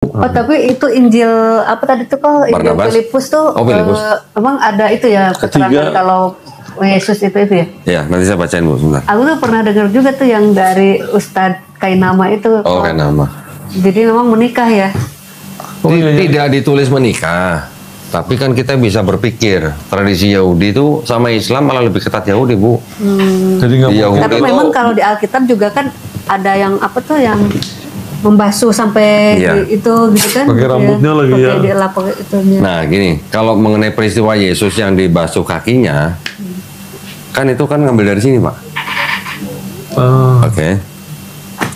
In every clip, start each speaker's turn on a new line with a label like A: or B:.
A: Oh, tapi itu Injil apa tadi tuh kok Injil Filipus tuh emang ada itu ya keterangan kalau Yesus itu ya?
B: Ya, nanti saya bacain Bu, sebentar.
A: Aku tuh pernah dengar juga tuh yang dari Ustadz Kainama itu.
B: Oh, Kainama.
A: Jadi memang menikah ya?
B: Tidak ditulis menikah, tapi kan kita bisa berpikir tradisi Yahudi itu sama Islam malah lebih ketat Yahudi, Bu.
A: Jadi tapi memang kalau di Alkitab juga kan ada yang apa tuh yang membasuh sampai itu gitu kan?
C: Pakai rambutnya lagi ya.
B: Nah, gini, kalau mengenai peristiwa Yesus yang dibasuh kakinya, kan itu kan ngambil dari sini, Pak. Oke.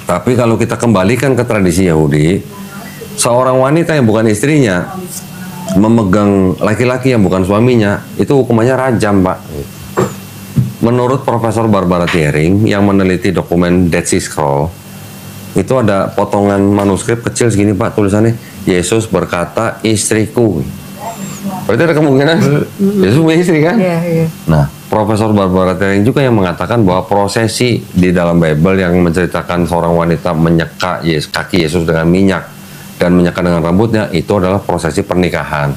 B: Tapi kalau kita kembalikan ke tradisi Yahudi, seorang wanita yang bukan istrinya memegang laki-laki yang bukan suaminya, itu hukumannya rajam, Pak. Menurut Profesor Barbara Thiering yang meneliti dokumen Dead Sea Scroll, itu ada potongan manuskrip kecil segini, Pak, tulisannya Yesus berkata istriku. Berarti ada kemungkinan Yesus punya istri kan?
A: Iya.
B: Nah, Profesor Barbara Thiering juga yang mengatakan bahwa prosesi di dalam Bible yang menceritakan seorang wanita menyeka kaki Yesus dengan minyak dan menyeka dengan rambutnya, itu adalah prosesi pernikahan.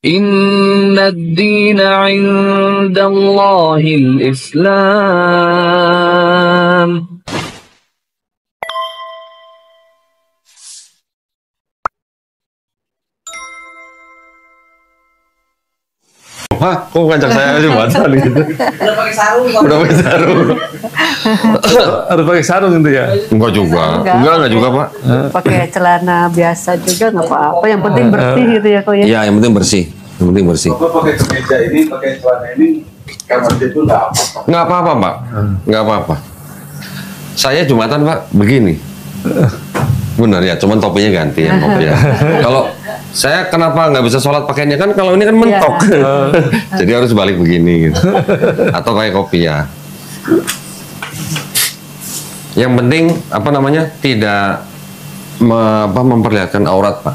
D: Inna ad-dina 'indallahil Islam.
B: Wah, kok ngajak saya aja batal gitu?
E: Udah pakai sarung.
B: Udah pakai sarung.
C: Harus pakai sarung gitu ya?
B: Enggak juga. Enggak juga, Pak.
A: Pakai celana biasa juga nggak apa-apa. Yang penting bersih gitu ya, kok ya?
B: Iya, yang penting bersih. Yang penting bersih.
F: Bapak pakai kemeja ini, pakai celana ini, kamar itu nggak apa-apa.
B: Nggak apa-apa, Pak. Nggak apa-apa. Saya Jumatan, Pak, begini. Benar ya, cuman topinya ganti ya, topinya. Kalau saya kenapa nggak bisa sholat pakainya kan kalau ini kan mentok, jadi harus balik begini gitu, atau kayak kopiah. Yang penting apa namanya tidak memperlihatkan aurat, Pak.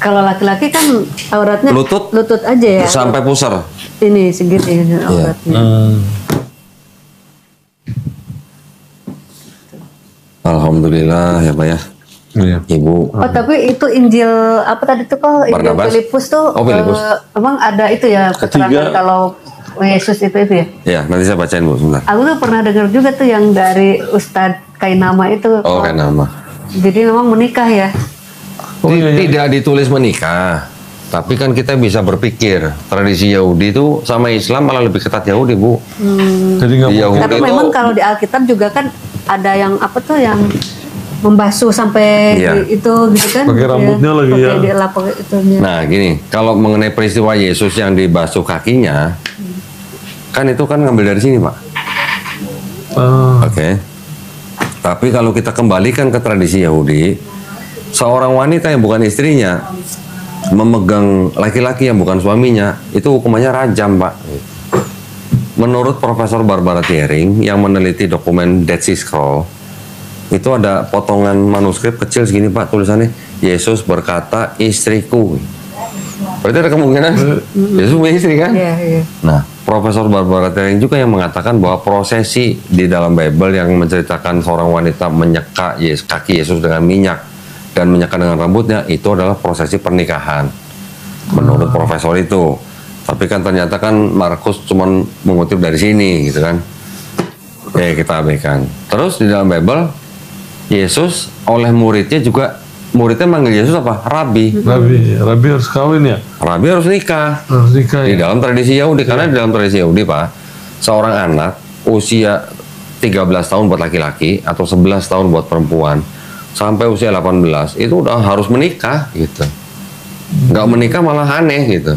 A: Kalau laki-laki kan auratnya
B: lutut
A: aja ya.
B: Sampai pusar.
A: Ini segini auratnya.
B: Alhamdulillah ya, Pak ya. Ibu.
A: Oh, tapi itu Injil apa tadi tuh kok Injil Filipus tuh emang ada itu ya keterangan kalau Yesus itu ya?
B: Ya, nanti saya bacain Bu, sebentar.
A: Aku tuh pernah dengar juga tuh yang dari Ustadz Kainama itu.
B: Oh, Kainama.
A: Jadi memang menikah ya?
B: Tidak ditulis menikah, tapi kan kita bisa berpikir tradisi Yahudi itu sama Islam malah lebih ketat Yahudi, Bu.
A: Tapi memang kalau di Alkitab juga kan ada yang apa tuh yang membasuh sampai itu gitu kan?
C: Pakai rambutnya lagi ya.
B: Nah, gini, kalau mengenai peristiwa Yesus yang dibasuh kakinya, kan itu kan ngambil dari sini, Pak. Oke. Tapi kalau kita kembalikan ke tradisi Yahudi, seorang wanita yang bukan istrinya memegang laki-laki yang bukan suaminya, itu hukumannya rajam, Pak. Menurut Profesor Barbara Thiering yang meneliti dokumen Dead Sea Scroll, itu ada potongan manuskrip kecil segini, Pak, tulisannya Yesus berkata istriku. Berarti ada kemungkinan Yesus punya istri kan?
A: Iya.
B: Nah, Profesor Barbara Thiering juga yang mengatakan bahwa prosesi di dalam Bible yang menceritakan seorang wanita menyeka kaki Yesus dengan minyak dan menyeka dengan rambutnya, itu adalah prosesi pernikahan. Menurut profesor itu. Tapi kan ternyata kan Markus cuma mengutip dari sini gitu kan. Kita abaikan. Terus di dalam Bible Yesus oleh muridnya juga, muridnya manggil Yesus apa? Rabi.
C: Rabi harus kawin ya?
B: Rabi harus nikah.
C: Di
B: dalam tradisi Yahudi, karena di dalam tradisi Yahudi, Pak, seorang anak usia 13 tahun buat laki-laki atau 11 tahun buat perempuan sampai usia 18 itu udah harus menikah gitu. Nggak menikah malah aneh gitu.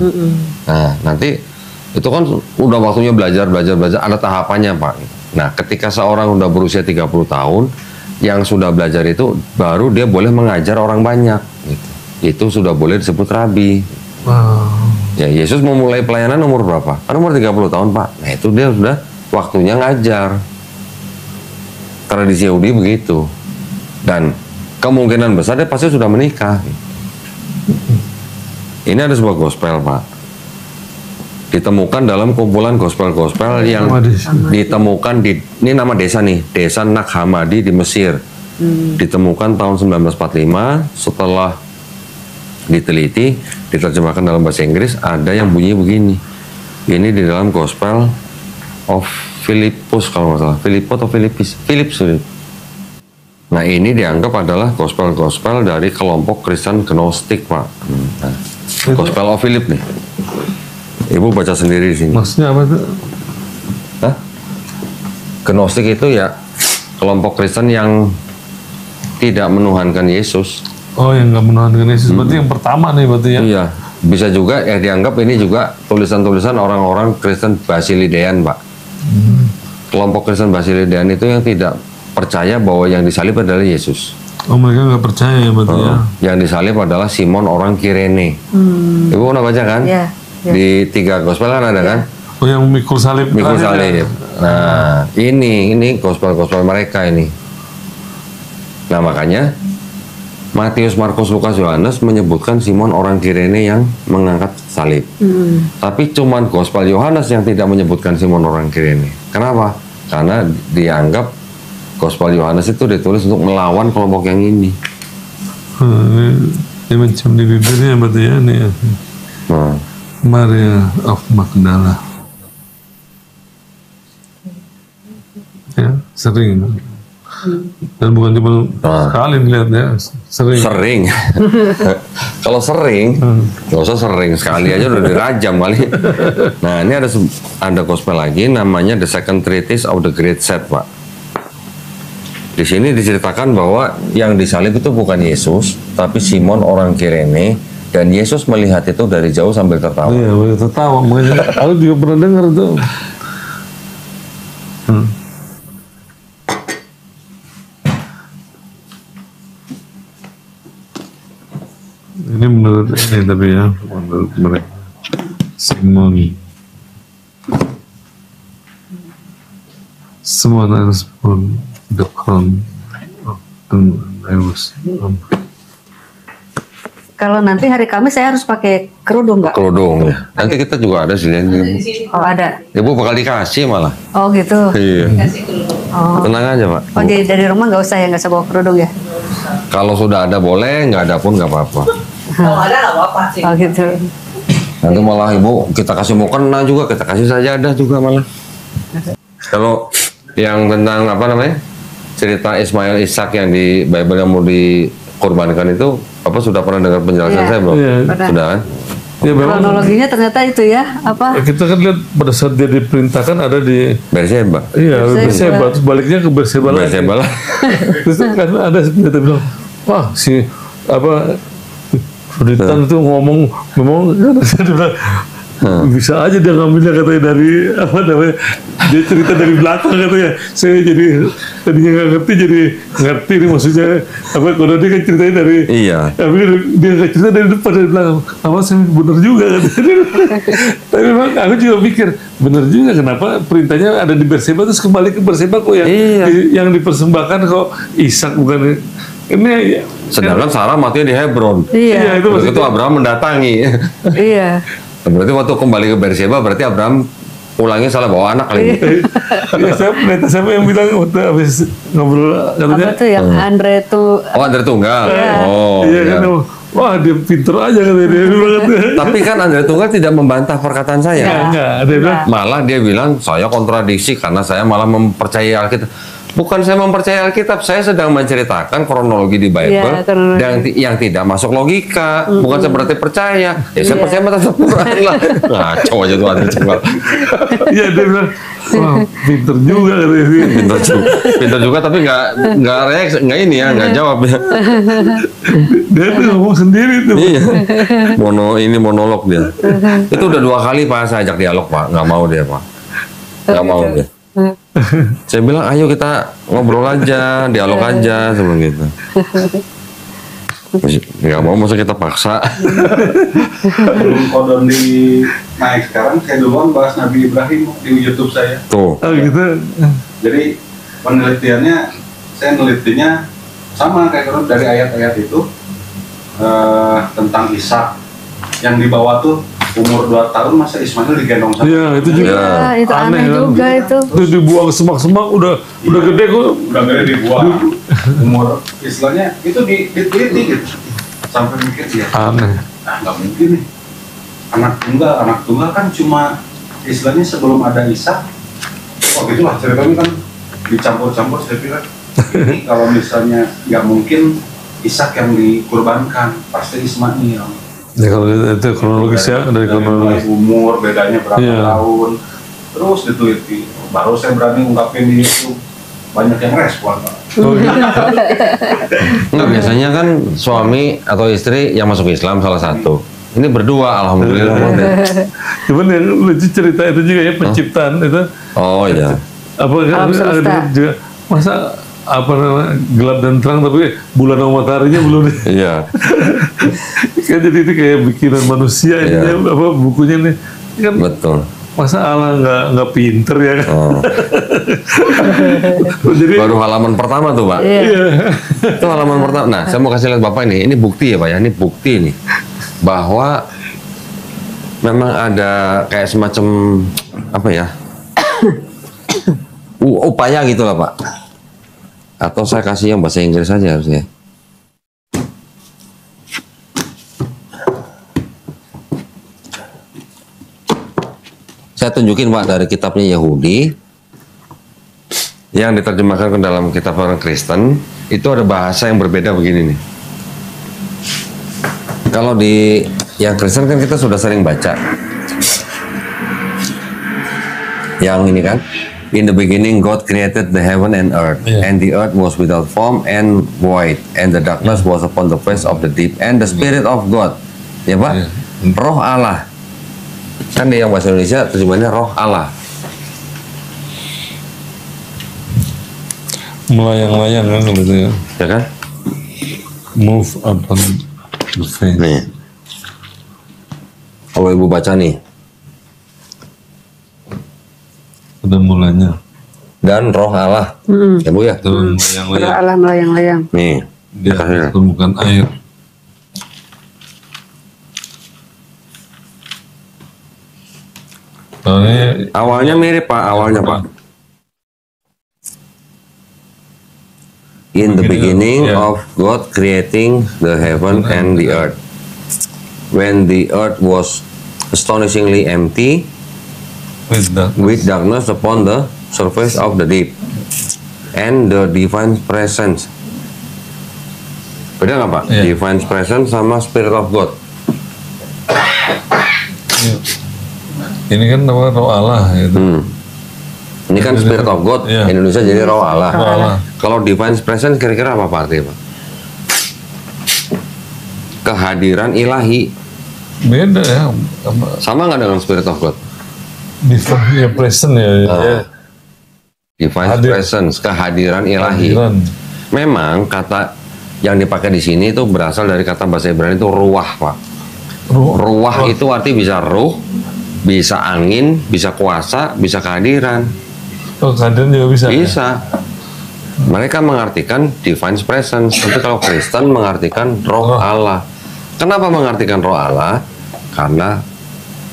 B: Nah, nanti itu kan udah waktunya belajar, ada tahapannya, Pak. Nah, ketika seorang udah berusia 30 tahun, yang sudah belajar itu baru dia boleh mengajar orang banyak gitu. Itu sudah boleh disebut rabi. Ya, Yesus memulai pelayanan umur berapa? Kan umur 30 tahun, Pak. Nah, itu dia sudah waktunya ngajar. Tradisi Yahudi begitu. Dan kemungkinan besar dia pasti sudah menikah. Ini ada sebuah gospel, Pak. Ditemukan dalam kumpulan gospel-gospel yang ditemukan di, ini nama desa nih, Desa Nag Hammadi di Mesir. Ditemukan tahun 1945, setelah diteliti, diterjemahkan dalam bahasa Inggris, ada yang bunyi begini. Ini di dalam Gospel of Philippus kalau nggak salah, Philippo atau Philips. Nah ini dianggap adalah gospel dari kelompok Kristen Gnostik, Pak. Nah, Gospel of Philip nih. Ibu baca sendiri di sini.
C: Maksudnya apa itu?
B: Hah? Gnostik itu ya kelompok Kristen yang tidak menuhankan Yesus.
C: Oh, yang nggak menuhankan Yesus. Berarti yang pertama nih berarti ya?
B: Iya, bisa juga dianggap ini juga tulisan-tulisan orang-orang Kristen Basilidean, Pak. Kelompok Kristen Basilidean itu yang tidak percaya bahwa yang disalib adalah Yesus.
C: Oh, mereka nggak percaya ya berarti ya?
B: Yang disalib adalah Simon orang Kirene. Ibu pernah baca kan?
A: Iya.
B: Di 3 Gospel kan ada kan?
C: Oh, yang mikul salib.
B: Mikul
C: terakhir ya?
B: salib. Nah, ini gospel mereka ini. Nah, makanya Matius, Markus, Lukas, Yohanes menyebutkan Simon orang Kirene yang mengangkat salib. Tapi cuman Gospel Yohanes yang tidak menyebutkan Simon orang Kirene. Kenapa? Karena dianggap Gospel Yohanes itu ditulis untuk melawan kelompok yang ini.
C: Ini macam di bibirnya berarti ya nih.
B: Nah,
C: Maria of Magdala. Ya, sering. Dan bukan cuma sekali dilihatnya, sering. Kalau sering, nggak usah sering, sekali aja udah dirajam kali. Nah ini ada gospel lagi, namanya The Second Treatise of the Great Set, Pak. Di sini diceritakan bahwa yang disalib itu bukan Yesus, tapi Simon orang Kirene, dan Yesus melihat itu dari jauh sambil tertawa. Iya, tertawa. Makanya aku juga pernah dengar tuh. Ini menurut ini tapi ya, menurut mereka Simon harus pun the crown and I was
A: Kalau nanti hari Kamis saya harus pakai kerudung nggak?
B: Kerudung ya. Nanti kita juga ada sih.
A: Oh ada.
B: Ibu bakal dikasih malah.
A: Oh gitu.
B: Iya.
A: Oh.
B: Tenang aja, Pak.
A: Oh jadi dari rumah nggak usah ya, nggak usah bawa kerudung ya?
B: Kalau sudah ada boleh, nggak ada pun nggak apa-apa.
E: Kalau ada nggak apa-apa sih.
A: Oh gitu.
B: Nanti malah ibu kita kasih mukena juga, kita kasih sajadah juga malah. Kalau yang tentang apa namanya cerita Ismail Ishak yang di Bible yang mau dikorbankan itu, apa sudah pernah dengar penjelasan saya belum?
C: Iya.
B: Sudah kan?
C: Ya, memang
A: Kronologinya ternyata itu ya apa?
C: kita kan lihat pada saat dia diperintahkan ada di
B: Berseba.
C: iya Berseba, terus baliknya ke Berseba lagi.
B: Berseba lah.
C: Terus kan ada seperti bilang, wah si apa Suditan itu ngomong memang kan dia bilang bisa aja dia ngambilnya katanya dari apa namanya dia cerita dari belakang katanya. Saya jadi tadinya nggak ngerti jadi ngerti nih maksudnya apa kalau dia kan ceritanya dari
B: Iya.
C: tapi dia nggak cerita dari depan dari belakang. Apa saya benar juga katanya. Tapi memang aku juga pikir benar juga kenapa perintahnya ada di Berseba terus kembali ke Berseba kok yang dipersembahkan kok Ishak bukan ini.
B: Sedangkan Sarah matinya di Hebron.
A: Iya.
C: itu
B: Terus itu Abraham mendatangi.
A: Iya.
B: Berarti waktu kembali ke Berseba berarti Abraham pulangnya salah bawa anak kali.
C: Ya, siapa yang bilang waktu habis ngobrol katanya
A: Apa tuh yang Andre tuh?
B: Oh, Andre Tunggal.
A: Iya.
B: Oh,
C: iya
B: iya.
C: kan wah dia pinter aja katanya dia bilang katanya.
B: Tapi kan Andre Tunggal tidak membantah perkataan saya.
C: Enggak, dia bilang
B: Malah dia bilang saya kontradiksi karena saya malah mempercayai Alkitab. Bukan saya mempercayai Alkitab, saya sedang menceritakan kronologi di Bible yang tidak masuk logika. Bukan saya berarti percaya. Ya saya percaya sama tetap Quran lah. Ngaco aja tuh Andre Tunggal.
C: iya dia bilang wah pinter juga katanya dia.
B: Pintar juga tapi nggak reaksi, nggak ini ya, nggak jawab ya.
C: Dia tuh ngomong sendiri tuh.
B: Iya. Monolog dia. Itu udah 2 kali Pak saya ajak dialog Pak, nggak mau dia Pak. Nggak mau dia. Saya bilang ayo kita ngobrol aja, dialog aja seperti itu. Nggak mau, masa kita paksa.
F: Sebelum kodon di naik sekarang, saya duluan bahas Nabi Ibrahim di YouTube saya.
B: Tuh.
C: Oh gitu.
F: Jadi penelitiannya, saya nelitinya sama kayak kodon dari ayat-ayat itu tentang Ishak yang dibawa tuh umur 2 tahun masa Ismail digendong sama.
C: Iya, itu juga.
A: Ya, itu aneh
C: kan?
A: juga itu.
C: Terus dibuang ke semak-semak udah gede kok.
F: Udah gede dibuang. Umur istilahnya itu diteliti gitu. Sampai mikir dia.
C: Aneh.
F: Nah, nggak mungkin nih. Anak tunggal kan cuma istilahnya sebelum ada Ishak. Oh gitulah ceritanya kan dicampur-campur saya pikir. Ini kalau misalnya nggak mungkin Ishak yang dikurbankan, pasti Ismail.
C: Ya kalau itu kronologis ya, dari kronologis.
F: Umur bedanya berapa tahun, terus diteliti. Baru saya berani ungkapin di YouTube. Banyak yang respon.
B: Nggak, biasanya kan suami atau istri yang masuk Islam salah satu. Ini berdua, alhamdulillah.
C: Cuman yang lucu cerita itu juga ya, penciptaan itu.
B: Oh iya.
C: Apa juga masa apa namanya gelap dan terang tapi bulan sama mataharinya belum.
B: Iya.
C: Kan jadi itu kayak bikinan manusia ini apa bukunya nih kan.
B: Betul.
C: Masa Allah nggak pinter ya kan? Jadi
B: baru halaman pertama tuh Pak.
C: Iya.
B: Itu halaman pertama. Nah, saya mau kasih lihat Bapak ini bukti ya Pak ya, ini bukti nih bahwa memang ada kayak semacam apa ya upaya gitu lah Pak. Atau saya kasih yang bahasa Inggris saja harusnya. Saya tunjukin Pak dari kitabnya Yahudi yang diterjemahkan ke dalam kitab orang Kristen, itu ada bahasa yang berbeda begini nih. Kalau di yang Kristen kan kita sudah sering baca. Yang ini kan, in the beginning God created the heaven and earth, and the earth was without form and void, and the darkness was upon the face of the deep, and the Spirit of God. Ya Pak, Roh Allah. Kan di yang bahasa Indonesia terjemahannya Roh Allah.
C: Melayang-layang kan gitu ya.
B: Ya kan?
C: Move upon the face.
B: Nih. Kalau Ibu baca nih.
C: Ada mulanya.
B: Dan Roh Allah. Ya Bu ya?
C: Turun melayang-layang.
A: Roh Allah melayang-layang.
B: Nih.
C: Di atas permukaan air.
B: Awalnya mirip Pak, awalnya Pak. In the beginning of God creating the heaven and the earth. When the earth was astonishingly empty, with darkness upon the surface of the deep, and the divine presence. Beda nggak Pak? Divine presence sama Spirit of God.
C: Ini kan Roh Allah gitu.
B: Ini kan Spirit of God, Indonesia jadi Roh Allah. Kalau Divine Presence kira-kira apa Pak artinya Pak? Kehadiran ilahi.
C: Beda ya.
B: Sama nggak dengan Spirit of God?
C: Divine Presence ya.
B: Divine Presence, kehadiran ilahi. Memang kata yang dipakai di sini itu berasal dari kata bahasa Ibrani itu ruah Pak. Ruah itu arti bisa ruh, bisa angin, bisa kuasa, bisa kehadiran.
C: Oh, kehadiran juga bisa.
B: Bisa. Mereka mengartikan divine presence, tapi kalau Kristen mengartikan Roh Allah. Kenapa mengartikan Roh Allah? Karena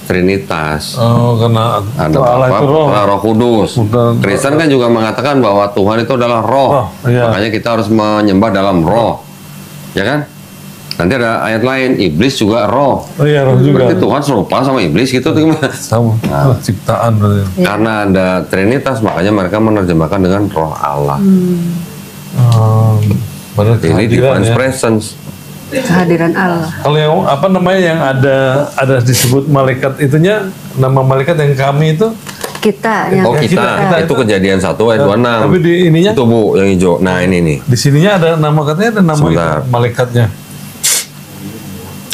B: Trinitas.
C: Oh, karena
B: ada
C: Allah itu Roh.
B: Roh Kudus. Kristen kan juga mengatakan bahwa Tuhan itu adalah Roh. Makanya kita harus menyembah dalam Roh. Ya kan? Nanti ada ayat lain, iblis juga roh. Oh iya, roh juga. Berarti Tuhan serupa sama iblis gitu tuh gimana?
C: Sama, ciptaan berarti.
B: Karena ada Trinitas, makanya mereka menerjemahkan dengan Roh Allah. Ini divine presence.
A: Kehadiran Allah.
C: Kalau yang apa namanya yang ada disebut malaikat itunya, nama malaikat yang kami itu
A: kita. Yang
B: kita. Itu Kejadian 1 ayat 26.
C: Tapi di ininya
B: itu Bu yang hijau. Nah ini nih.
C: Di sininya ada nama, katanya ada nama malaikatnya.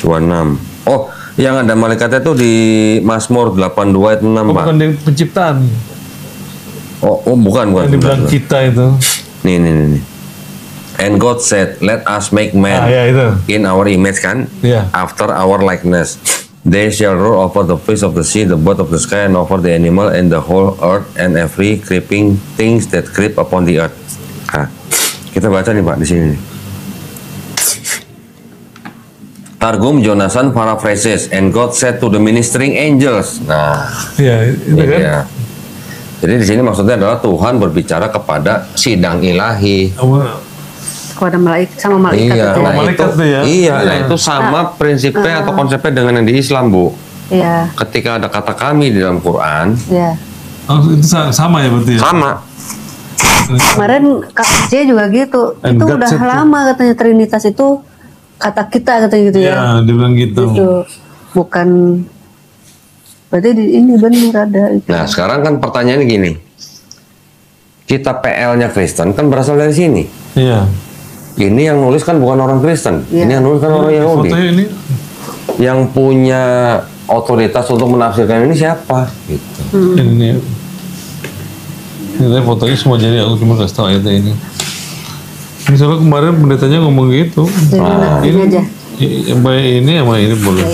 B: 26. Oh, yang ada malaikatnya tuh di Mazmur 82 ayat 6, Pak.
C: Bukan di penciptaan.
B: Oh, bukan.
C: Yang dibilang kita itu.
B: Nih. And God said, let us make man in our image kan? After our likeness. They shall rule over the fish of the sea, the bird of the sky, and over the animal and the whole earth, and every creeping things that creep upon the earth. Nah, kita baca nih Pak di sini. Targum Jonathan paraphrases, and God said to the ministering angels. Nah,
C: Ya, itu
B: ini
C: kan.
B: dia. Jadi di sini maksudnya adalah Tuhan berbicara kepada sidang ilahi.
A: Kepada malaikat sama malaikat
B: Iya,
A: itu.
B: nah
C: Malaikat
B: itu,
C: tuh ya.
B: iya, nah itu sama prinsipnya atau konsepnya dengan yang di Islam, Bu.
A: Iya,
B: Ketika ada kata kami di dalam Quran,
A: iya.
C: Oh, itu sama ya berarti ya?
B: sama.
A: Kemarin Kak C juga gitu.
C: And
A: Itu
C: God
A: udah
C: said to-
A: lama katanya Trinitas itu kata kita katanya gitu ya.
C: Ya, dibilang gitu.
A: Gitu. Bukan berarti ini benar ada itu.
B: Nah, sekarang kan pertanyaannya gini. Kita PL-nya Kristen kan berasal dari sini.
C: Iya.
B: Ini yang nulis kan bukan orang Kristen.
A: Iya.
B: Ini yang nulis kan orang Yahudi.
C: Fotonya ini
B: Yang punya otoritas untuk menafsirkan ini siapa? Gitu.
C: ini fotonya semua, jadi aku cuma kasih tahu ayatnya ini. Ini soalnya kemarin pendetanya ngomong gitu.
A: Jadi ini aja.
C: Yang baik ini sama ini boleh.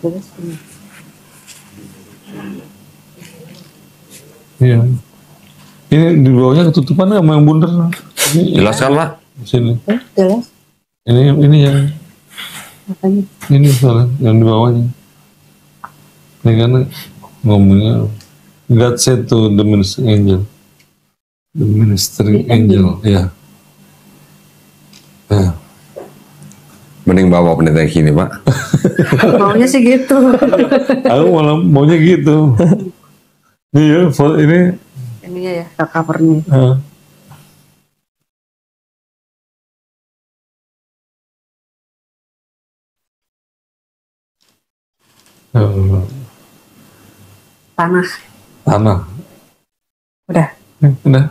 A: Terus ini.
C: Iya. Ini di bawahnya ketutupan sama yang bundar. Ini
B: Jelas kan, Pak?
C: sini.
A: Jelas
C: Ini yang
A: makanya.
C: ini soalnya yang di bawahnya. Ini kan ngomongnya God said to the ministering angel. The ministering angel, ya. Ya.
B: Mending bawa pendeta yang gini, Pak.
A: Maunya sih gitu.
C: Aku malah maunya gitu. Iya, ini
A: Ininya ya, covernya. Tanah.
C: tanah.
A: Udah.
C: Udah.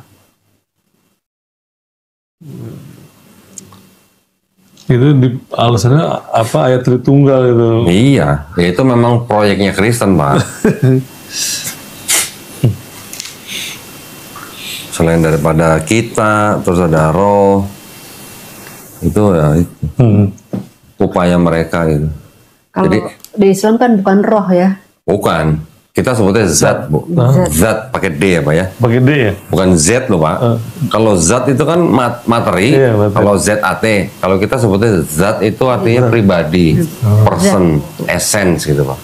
C: Itu di alasannya apa, ayat Tritunggal itu.
B: Iya, itu memang proyeknya Kristen, Pak. Selain daripada kita, terus ada roh, itu ya itu, upaya mereka gitu.
A: Kalau
B: Jadi
A: di Islam kan bukan roh ya.
B: bukan, kita sebutnya zat, Bu. Zat pakai D ya, Pak ya.
C: Pakai D ya?
B: Bukan Z loh, Pak. Kalau zat itu kan materi,
C: Iya, materi.
B: kalau ZAT. Kalau kita sebutnya zat itu artinya pribadi, person, essence gitu, Pak.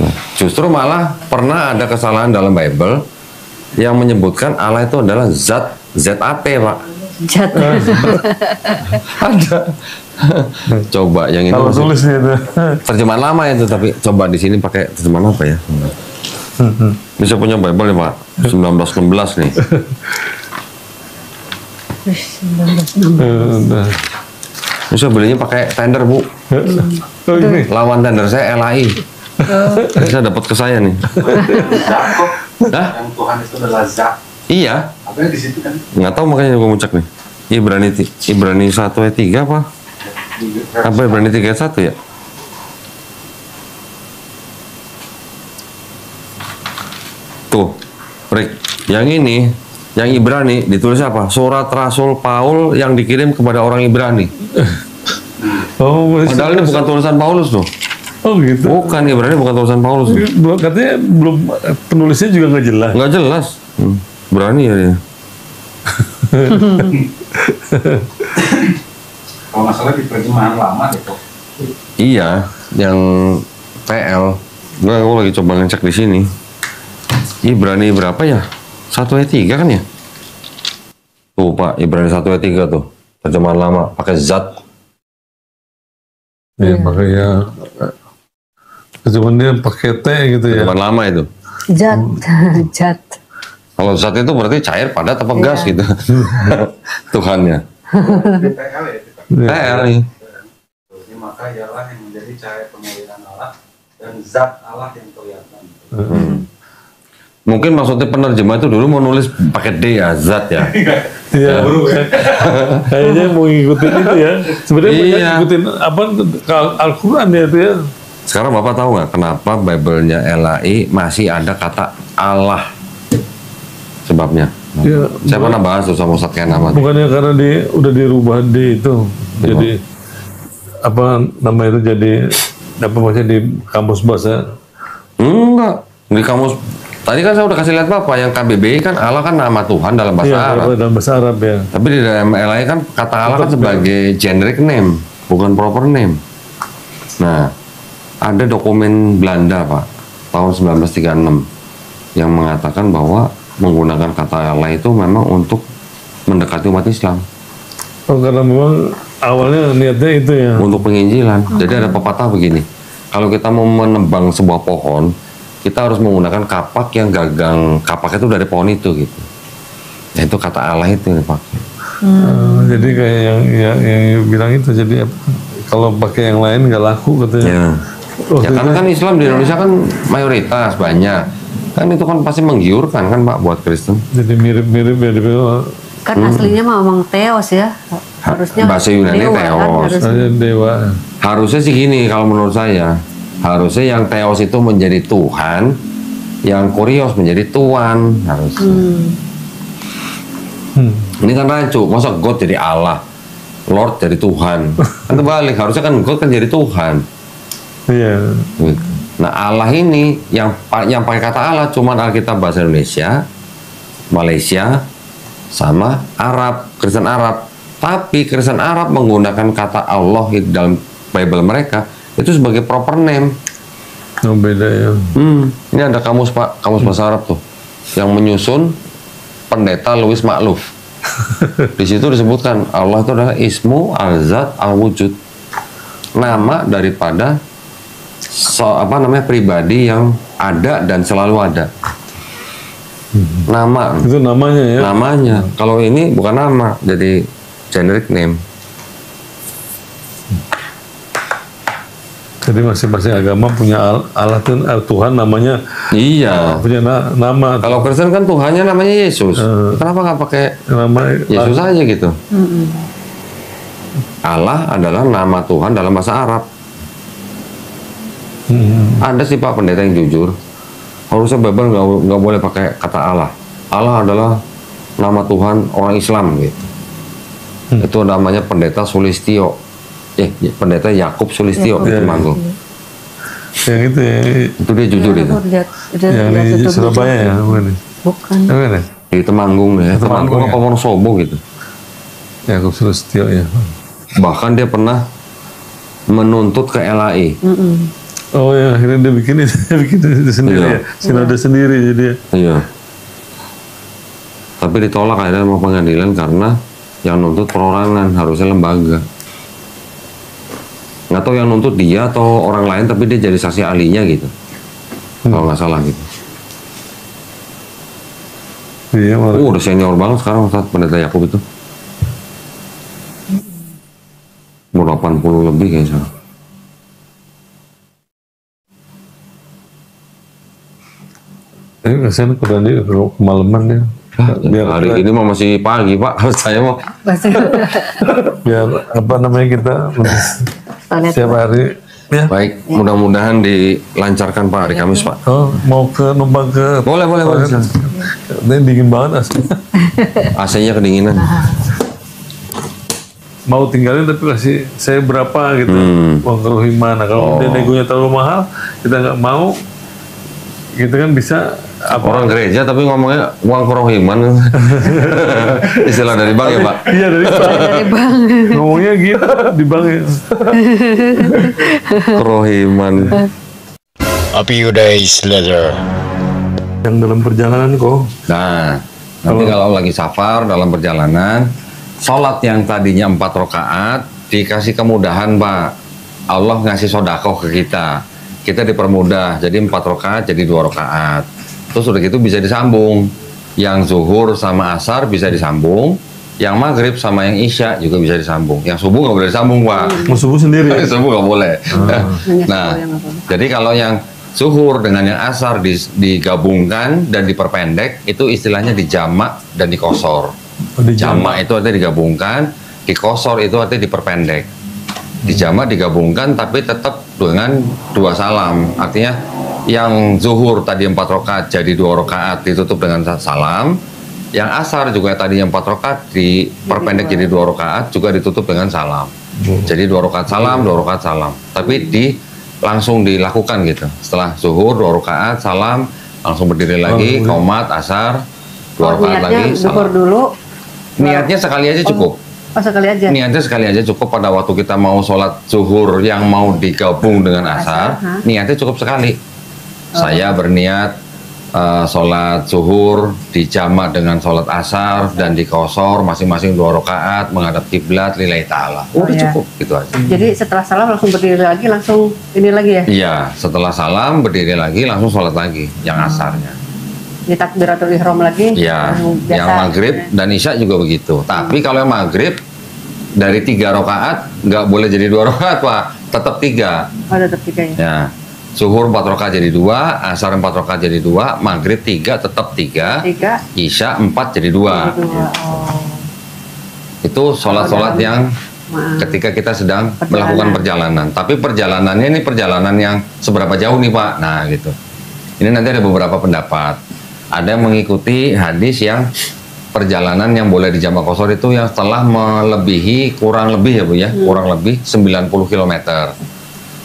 B: Nah, justru malah pernah ada kesalahan dalam Bible yang menyebutkan Allah itu adalah zat, ZAT, Pak.
A: Jat.
B: Ada. Coba yang ini
C: Kalau
B: masih-
C: tulisnya itu.
B: terjemahan lama itu, tapi coba di sini pakai terjemahan apa ya? Ini saya punya Bible nih, Pak. 1916 nih.
C: Udah.
B: Ini saya belinya pakai tender, Bu.
C: Oh ini.
B: Lawan tender saya LAI. Saya dapat ke saya nih.
F: Zat kok.
B: Hah?
F: Yang Tuhan itu adalah zat.
B: Iya.
F: Apa di situ kan?
B: Nggak tahu, makanya gue mau cek nih. Ibrani 1 ayat 3 apa? Apa Ibrani 3 ayat 1 ya? Tuh, Rick. Yang ini, yang Ibrani ditulis apa? Surat Rasul Paul yang dikirim kepada orang Ibrani.
C: Oh,
B: Padahal ini bukan tulisan Paulus tuh.
C: Oh gitu.
B: Bukan, Ibrani bukan tulisan Paulus tuh.
C: Katanya belum, penulisnya juga nggak jelas.
B: Nggak jelas. Berani ya dia.
F: Kalau nggak salah di terjemahan lama deh kok.
B: Iya, yang PL. Gue lagi coba ngecek di sini. Ibrani berapa ya? 1 ayat 3 kan ya? Tuh Pak, Ibrani 1 ayat 3 tuh. Terjemahan lama, pakai zat.
C: Ya makanya cuman dia pakai T gitu ya.
B: Terjemahan lama itu.
A: Jat. Jat.
B: Kalau zat itu berarti cair, padat, apa gas gitu. Tuhannya.
F: Di PL ya kita.
B: PL nih.
F: Jadi maka ialah yang menjadi cahaya penglihatan Allah dan zat Allah yang kelihatan.
B: Mungkin maksudnya penerjemah itu dulu mau nulis pakai D ya, zat ya.
C: Iya. Kayaknya mau ngikutin itu ya. Sebenarnya
B: Iya.
C: banyak ngikutin apa Al-Quran ya itu ya.
B: Sekarang Bapak tahu nggak kenapa Bible-nya LAI masih ada kata Allah? Sebabnya.
C: Ya,
B: Saya pernah bahas tuh sama Ustadz Ken Ahmad.
C: bukannya karena udah dirubah D itu. Jadi apa nama itu jadi apa maksudnya di kamus bahasa.
B: Enggak. Di kamus Tadi kan saya udah kasih lihat Bapak yang KBBI kan Allah kan nama Tuhan dalam bahasa Arab.
C: Dalam bahasa Arab ya.
B: Tapi di dalam LAI kan kata Allah kan sebagai generic name, bukan proper name. Nah, ada dokumen Belanda Pak, tahun 1936 yang mengatakan bahwa menggunakan kata Allah itu memang untuk mendekati umat Islam.
C: Oh, karena memang awalnya niatnya itu ya.
B: Untuk penginjilan. Jadi ada pepatah begini, kalau kita mau menebang sebuah pohon, kita harus menggunakan kapak yang gagang kapak itu dari pohon itu gitu. Ya itu kata Allah itu Pak.
C: Jadi kayak yang bilang itu, jadi kalau pakai yang lain nggak laku katanya.
B: Ya. Ya karena kan Islam di Indonesia kan mayoritas banyak. Kan itu kan pasti menggiurkan kan Pak buat Kristen.
C: Jadi mirip-mirip ya.
A: Kan aslinya memang Theos ya. Harusnya
B: bahasa Yunani
A: dewa,
B: Theos.
A: Kan,
C: Dewa.
B: Harusnya sih gini kalau menurut saya. Harusnya yang Theos itu menjadi Tuhan, yang Kurios menjadi Tuan harusnya. Ini kan rancu, masa God jadi Allah, Lord jadi Tuhan. Kan terbalik, harusnya kan God kan jadi Tuhan.
C: Iya.
B: Nah Allah ini yang pakai kata Allah cuman Alkitab bahasa Indonesia, Malaysia, sama Arab, Kristen Arab. Tapi Kristen Arab menggunakan kata Allah dalam Bible mereka itu sebagai proper name.
C: Oh, beda ya.
B: Ini ada kamus Pak, kamus bahasa Arab tuh yang menyusun pendeta Louis Makluf. Di situ disebutkan Allah itu adalah Ismu Al-Zat Al-Wujud, nama daripada pribadi yang ada dan selalu ada. Nama
C: itu namanya ya.
B: Namanya. Kalau ini bukan nama, jadi generic name.
C: Jadi masing-masing agama punya Allah Tuhan namanya.
B: Iya.
C: Punya nama.
B: Kalau Kristen kan Tuhannya namanya Yesus. Kenapa nggak pakai
C: nama
B: Yesus aja gitu? Allah adalah nama Tuhan dalam bahasa Arab. Ada sih Pak pendeta yang jujur. Harusnya Bible nggak boleh pakai kata Allah. Allah adalah nama Tuhan orang Islam gitu. Itu namanya pendeta Sulistio. Pendeta Yakub Sulistio di Temanggung.
C: Yang itu ya.
B: Itu dia jujur itu.
C: Yang di Surabaya ya,
A: bukan.
B: Di Temanggung ya. Temanggung apa Wonosobo gitu.
C: Yakub Sulistio ya.
B: Bahkan dia pernah menuntut ke LAI.
C: Oh ya, akhirnya dia bikin itu sendiri ya. Sinode sendiri jadi.
B: Iya. Tapi ditolak akhirnya sama pengadilan karena yang nuntut perorangan, harusnya lembaga. Nggak tahu yang nuntut dia atau orang lain, tapi dia jadi saksi ahlinya gitu. Kalau nggak salah gitu.
C: Iya,
B: udah senior banget sekarang Ustaz pendeta Yakub itu. Umur 80 lebih kayaknya.
C: Kasihan kalau dia kemalaman ya.
B: Biar hari ini mah masih pagi Pak, saya mau.
C: Biar apa namanya kita setiap hari. Ya.
B: Baik, mudah-mudahan dilancarkan Pak hari Kamis Pak.
C: Oh, mau numpang ke?
B: Boleh.
C: Ini dingin banget aslinya.
B: AC-nya kedinginan.
C: Mau tinggalin tapi kasih saya berapa gitu. Uang keruhi mana? Kalau dia negonya terlalu mahal, kita nggak mau. Gitu kan bisa.
B: Orang gereja tapi ngomongnya uang kerohiman. Istilah dari bank ya Pak?
C: Iya dari bank. Ngomongnya gitu di bank ya.
B: Kerohiman.
G: A few days later.
C: Yang dalam perjalanan kok.
B: Nah, nanti kalau lagi safar dalam perjalanan, sholat yang tadinya 4 rakaat dikasih kemudahan Pak. Allah ngasih sodakoh ke kita. Kita dipermudah, jadi 4 rakaat jadi 2 rakaat. Terus udah gitu bisa disambung. Yang zuhur sama asar bisa disambung. Yang maghrib sama yang isya juga bisa disambung. Yang subuh nggak boleh disambung Pak.
C: Mau subuh sendiri?
B: Subuh nggak boleh. Nah, jadi kalau yang zuhur dengan yang asar digabungkan dan diperpendek, itu istilahnya dijamak dan dikosor. Jamak itu artinya digabungkan, dikosor itu artinya diperpendek. Dijamak digabungkan tapi tetap dengan 2 salam. Artinya yang zuhur tadi 4 rakaat jadi 2 rakaat ditutup dengan salam. Yang asar juga tadinya 4 rakaat diperpendek jadi 2 rakaat juga ditutup dengan salam. Jadi 2 rakaat salam, 2 rakaat salam. Tapi langsung dilakukan gitu. Setelah zuhur 2 rakaat salam, langsung berdiri lagi, qomat, asar, 2 rakaat lagi,
A: zuhur dulu.
B: Niatnya sekali aja cukup.
A: Oh, sekali aja.
B: Niatnya sekali aja cukup pada waktu kita mau sholat zuhur yang mau digabung dengan asar, niatnya cukup sekali. Saya berniat sholat zuhur dijamak dengan sholat asar dan dikosor masing-masing 2 rakaat menghadap kiblat lillahi ta'ala. Udah cukup gitu aja.
A: Jadi setelah salam langsung berdiri lagi, langsung ini lagi ya?
B: Iya, setelah salam berdiri lagi langsung sholat lagi yang asarnya.
A: Di takbiratul ihram lagi?
B: Iya, yang maghrib dan isya juga begitu. Tapi kalau yang maghrib dari 3 rakaat nggak boleh jadi 2 rakaat Pak, tetap 3.
A: Oh, tetap 3 ya?
B: Ya. Zuhur 4 rakaat jadi 2, asar 4 rakaat jadi 2, maghrib 3 tetap 3, isya 4 jadi 2. Itu sholat-sholat yang ketika kita sedang melakukan perjalanan. Tapi perjalanannya ini perjalanan yang seberapa jauh nih Pak? Nah gitu. Ini nanti ada beberapa pendapat. Ada yang mengikuti hadis yang perjalanan yang boleh dijamak qashar itu yang setelah melebihi kurang lebih ya Bu ya, kurang lebih 90 km.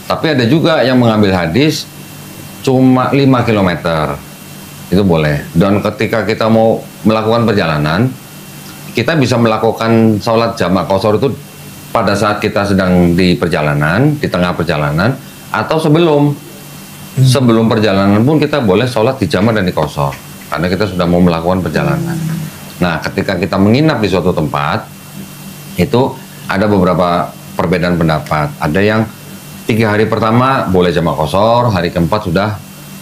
B: Tapi ada juga yang mengambil hadis cuma 5 km. Itu boleh. Dan ketika kita mau melakukan perjalanan, kita bisa melakukan sholat jamak qashar itu pada saat kita sedang di perjalanan, di tengah perjalanan, atau sebelum. Sebelum perjalanan pun kita boleh sholat di jamak dan di qashar. Karena kita sudah mau melakukan perjalanan. Nah, ketika kita menginap di suatu tempat, itu ada beberapa perbedaan pendapat. Ada yang 3 hari pertama boleh jamak qashar, hari keempat sudah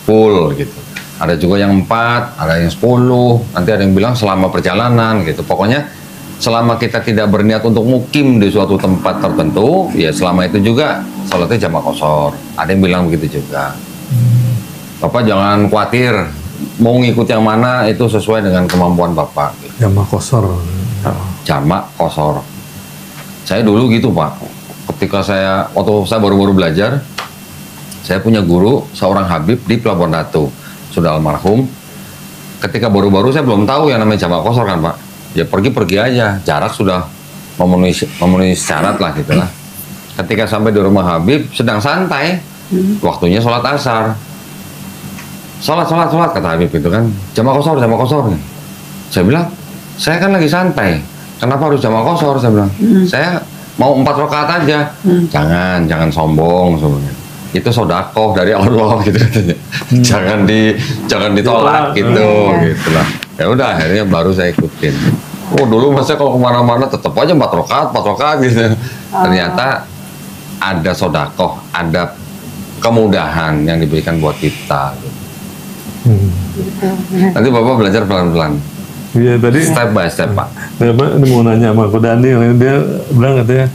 B: full gitu. Ada juga yang 4, ada yang 10, nanti ada yang bilang selama perjalanan gitu. Pokoknya selama kita tidak berniat untuk mukim di suatu tempat tertentu, ya selama itu juga sholatnya jamak qashar. Ada yang bilang begitu juga. Bapak jangan khawatir, mau ngikut yang mana itu sesuai dengan kemampuan Bapak. Gitu.
C: Jamak qashar.
B: Jamak qashar. Saya dulu gitu Pak. Ketika waktu saya baru-baru belajar, saya punya guru seorang Habib di Pelabuhan Ratu, sudah almarhum. Ketika baru-baru saya belum tahu yang namanya jamak qashar kan Pak. Ya pergi-pergi aja, jarak sudah memenuhi syarat lah gitu lah. Ketika sampai di rumah Habib sedang santai, waktunya sholat asar. Sholat kata Habib itu kan, jamak qashar. Saya bilang, saya kan lagi santai, kenapa harus jamak qashar? Saya bilang, saya mau 4 rakaat aja. Jangan sombong sebenarnya. Itu sedekah dari Allah gitu katanya. Jangan ditolak gitu gitulah. Ya udah akhirnya baru saya ikutin. Oh dulu masa kalau kemana-mana tetap aja 4 rakaat gitu. Ternyata ada sedekah, ada kemudahan yang diberikan buat kita. Gitu. Nanti Bapak belajar pelan-pelan.
C: Iya tadi
B: step by step Pak.
C: Bapak mau nanya sama Ko Dani, dia bilang katanya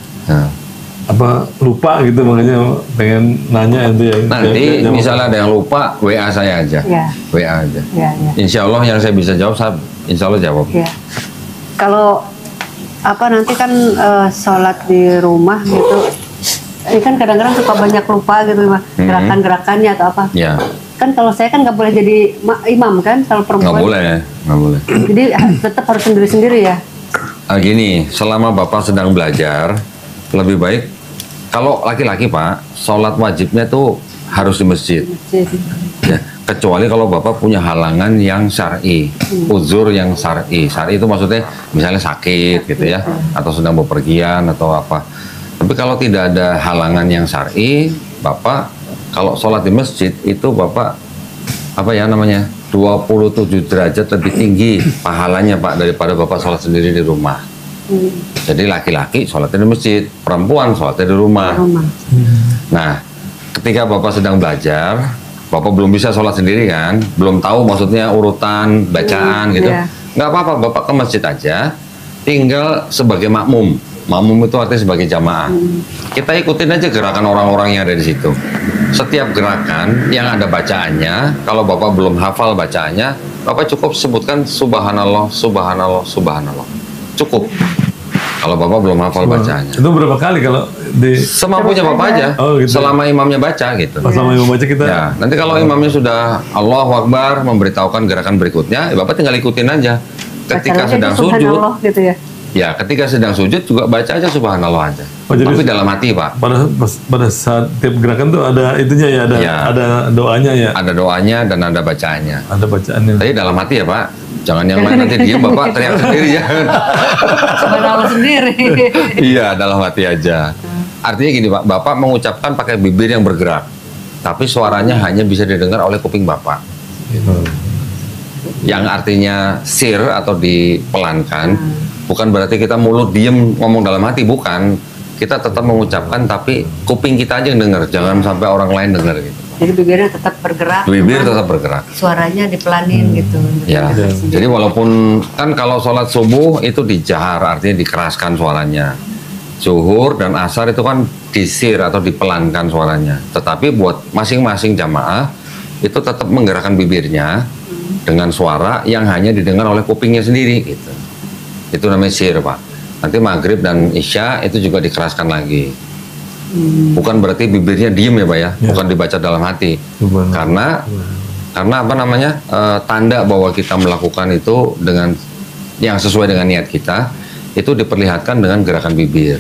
C: apa lupa gitu, makanya pengen nanya itu ya.
B: Nanti misalnya ada yang lupa, WA saya aja. Ya. WA aja. Ya. Insya Allah yang saya bisa jawab, saya insya Allah jawab. Ya.
A: Kalau nanti kan sholat di rumah gitu, ini kan kadang-kadang suka banyak lupa gitu gerakan-gerakannya atau apa. Ya. Kan kalau saya kan nggak boleh jadi imam kan, kalau perempuan
B: nggak boleh.
A: Jadi tetap harus sendiri-sendiri ya.
B: Gini, selama Bapak sedang belajar, lebih baik kalau laki-laki Pak, sholat wajibnya tuh harus di masjid. Ya, kecuali kalau Bapak punya halangan yang syar'i, uzur yang syar'i. Syar'i itu maksudnya misalnya sakit gitu ya, atau sedang bepergian atau apa. Tapi kalau tidak ada halangan yang syar'i, Bapak kalau sholat di masjid itu Bapak 27 derajat lebih tinggi pahalanya Pak daripada Bapak sholat sendiri di rumah. Jadi laki-laki sholatnya di masjid, perempuan sholatnya di rumah. Nah, ketika Bapak sedang belajar, Bapak belum bisa sholat sendiri kan, belum tahu maksudnya urutan bacaan gitu. Nggak apa-apa, Bapak ke masjid aja, tinggal sebagai makmum. Makmum itu artinya sebagai jamaah. Kita ikutin aja gerakan orang-orang yang ada di situ. Setiap gerakan yang ada bacaannya, kalau Bapak belum hafal bacaannya, Bapak cukup sebutkan subhanallah, subhanallah, subhanallah. Cukup. Kalau Bapak belum hafal bacaannya.
C: Itu berapa kali kalau di
B: semampunya Bapak aja. Oh, gitu. Selama imamnya baca gitu.
C: Selama imam baca kita.
B: Ya, nanti kalau imamnya sudah Allahu Akbar memberitahukan gerakan berikutnya, Bapak tinggal ikutin aja. Ketika sedang sujud.
A: Gitu ya.
B: Ya, ketika sedang sujud juga baca aja subhanallah aja.
C: Oh, jadi
B: tapi dalam hati, Pak.
C: Pada saat tiap gerakan tuh ada itunya ya, ada doanya ya.
B: Ada doanya dan ada bacaannya.
C: Ada bacaannya.
B: Tapi dalam hati ya, Pak. Jangan yang lain nanti diam Bapak teriak sendiri jangan.
A: Subhanallah sendiri.
B: Iya, dalam hati aja. Artinya gini, Pak. Bapak mengucapkan pakai bibir yang bergerak. Tapi suaranya hanya bisa didengar oleh kuping Bapak. Yang artinya sir atau dipelankan, bukan berarti kita mulut diem ngomong dalam hati, bukan. Kita tetap mengucapkan tapi kuping kita aja yang dengar, jangan sampai orang lain dengar gitu.
A: Jadi bibirnya tetap bergerak.
B: Bibir tetap bergerak.
A: Suaranya dipelanin gitu.
B: Ya. Jadi walaupun kan kalau sholat subuh itu dijahar, artinya dikeraskan suaranya. Zuhur dan asar itu kan disir atau dipelankan suaranya. Tetapi buat masing-masing jamaah itu tetap menggerakkan bibirnya dengan suara yang hanya didengar oleh kupingnya sendiri gitu. Itu namanya sir, Pak. Nanti maghrib dan isya itu juga dikeraskan lagi. Bukan berarti bibirnya diem ya, Pak ya. Bukan dibaca dalam hati. Karena apa namanya tanda bahwa kita melakukan itu dengan yang sesuai dengan niat kita itu diperlihatkan dengan gerakan bibir.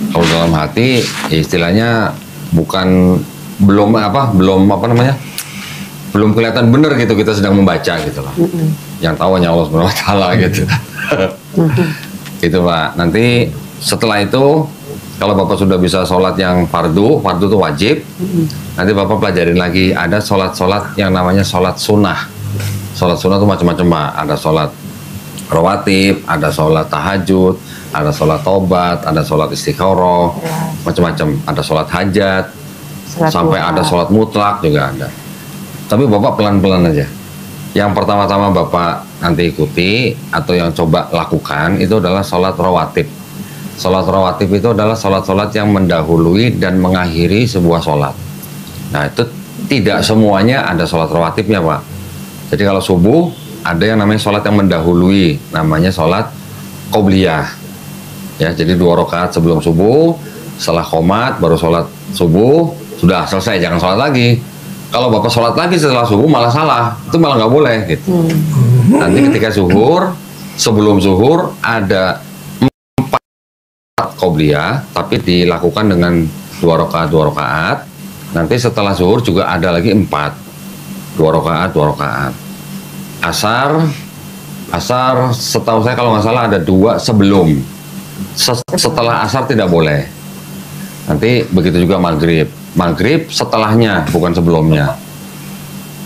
B: Kalau dalam hati istilahnya belum kelihatan benar gitu kita sedang membaca gitu loh. Yang tahu hanya Allah Subhanahu wa taala gitu. Itu, Pak. Nanti setelah itu kalau Bapak sudah bisa sholat yang fardu itu wajib. Nanti Bapak pelajarin lagi ada sholat yang namanya sholat sunnah. Sholat sunnah itu macam-macam, Pak. Ada sholat rawatib, ada sholat tahajud, ada sholat tobat, ada sholat istikharah, macam-macam. Ada sholat hajat, sampai ada sholat mutlak juga ada. Tapi Bapak pelan-pelan aja. Yang pertama-tama Bapak nanti ikuti atau yang coba lakukan itu adalah sholat rawatib. Sholat rawatib itu adalah sholat-sholat yang mendahului dan mengakhiri sebuah sholat. Nah itu tidak semuanya ada sholat rawatibnya, Pak. Jadi kalau subuh ada yang namanya sholat yang mendahului, namanya sholat qobliyah. Ya, jadi 2 rakaat sebelum subuh, setelah qomat baru sholat subuh, sudah selesai, jangan sholat lagi. Kalau Bapak sholat lagi setelah subuh malah salah, itu malah nggak boleh gitu. Nanti ketika zuhur, sebelum zuhur ada 4 qobliyah, tapi dilakukan dengan 2 rakaat. Nanti setelah zuhur juga ada lagi 4, 2 rakaat. Asar setahu saya kalau nggak salah ada 2 sebelum. Setelah asar tidak boleh. Nanti begitu juga maghrib setelahnya bukan sebelumnya.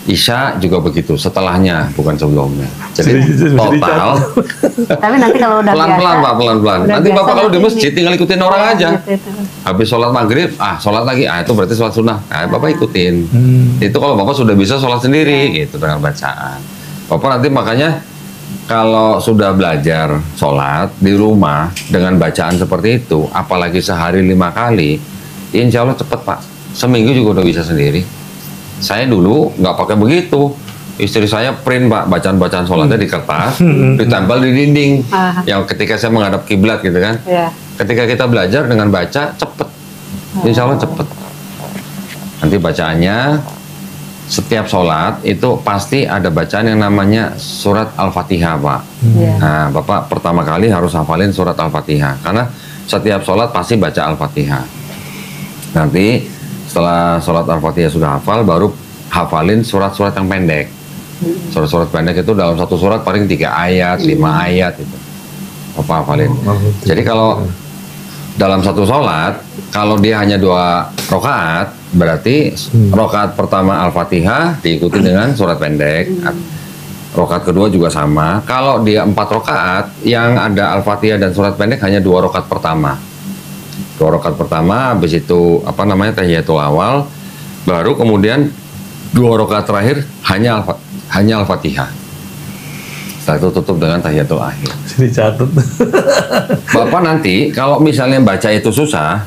B: Isya juga begitu, setelahnya bukan sebelumnya. Jadi total.
A: Tapi nanti kalau udah
B: pelan-pelan, Pak, pelan-pelan. Nanti Bapak kalau di masjid tinggal ikutin orang aja. Habis sholat maghrib, sholat lagi, itu berarti sholat sunnah. Bapak ikutin. Itu kalau Bapak sudah bisa sholat sendiri, gitu dengan bacaan. Bapak nanti makanya kalau sudah belajar sholat di rumah dengan bacaan seperti itu, apalagi sehari 5 kali, insya Allah cepet, Pak. Seminggu juga udah bisa sendiri. Saya dulu nggak pakai begitu. Istri saya print, Pak, bacaan-bacaan sholatnya di kertas, ditempel di dinding. Yang ketika saya menghadap kiblat gitu kan. Ketika kita belajar dengan baca, cepet. Insya Allah cepet. Nanti bacaannya setiap sholat itu pasti ada bacaan yang namanya surat Al-Fatihah, Pak. Nah, Bapak pertama kali harus hafalin surat Al-Fatihah karena setiap sholat pasti baca Al-Fatihah. Nanti setelah sholat Al-Fatihah sudah hafal, baru hafalin surat-surat yang pendek. Surat-surat pendek itu dalam satu surat paling 3 ayat, 5 ayat itu. Bapak hafalin. Jadi kalau dalam satu sholat, kalau dia hanya 2 rakaat, berarti rakaat pertama Al-Fatihah diikuti dengan surat pendek. Rakaat kedua juga sama. Kalau dia 4 rakaat, yang ada Al-Fatihah dan surat pendek hanya 2 rakaat pertama. 2 rakaat pertama, habis itu tahiyatul awal, baru kemudian 2 rakaat terakhir hanya Al-Fatihah. Setelah itu tutup dengan tahiyatul akhir.
C: Dicatat.
B: Bapak nanti kalau misalnya baca itu susah,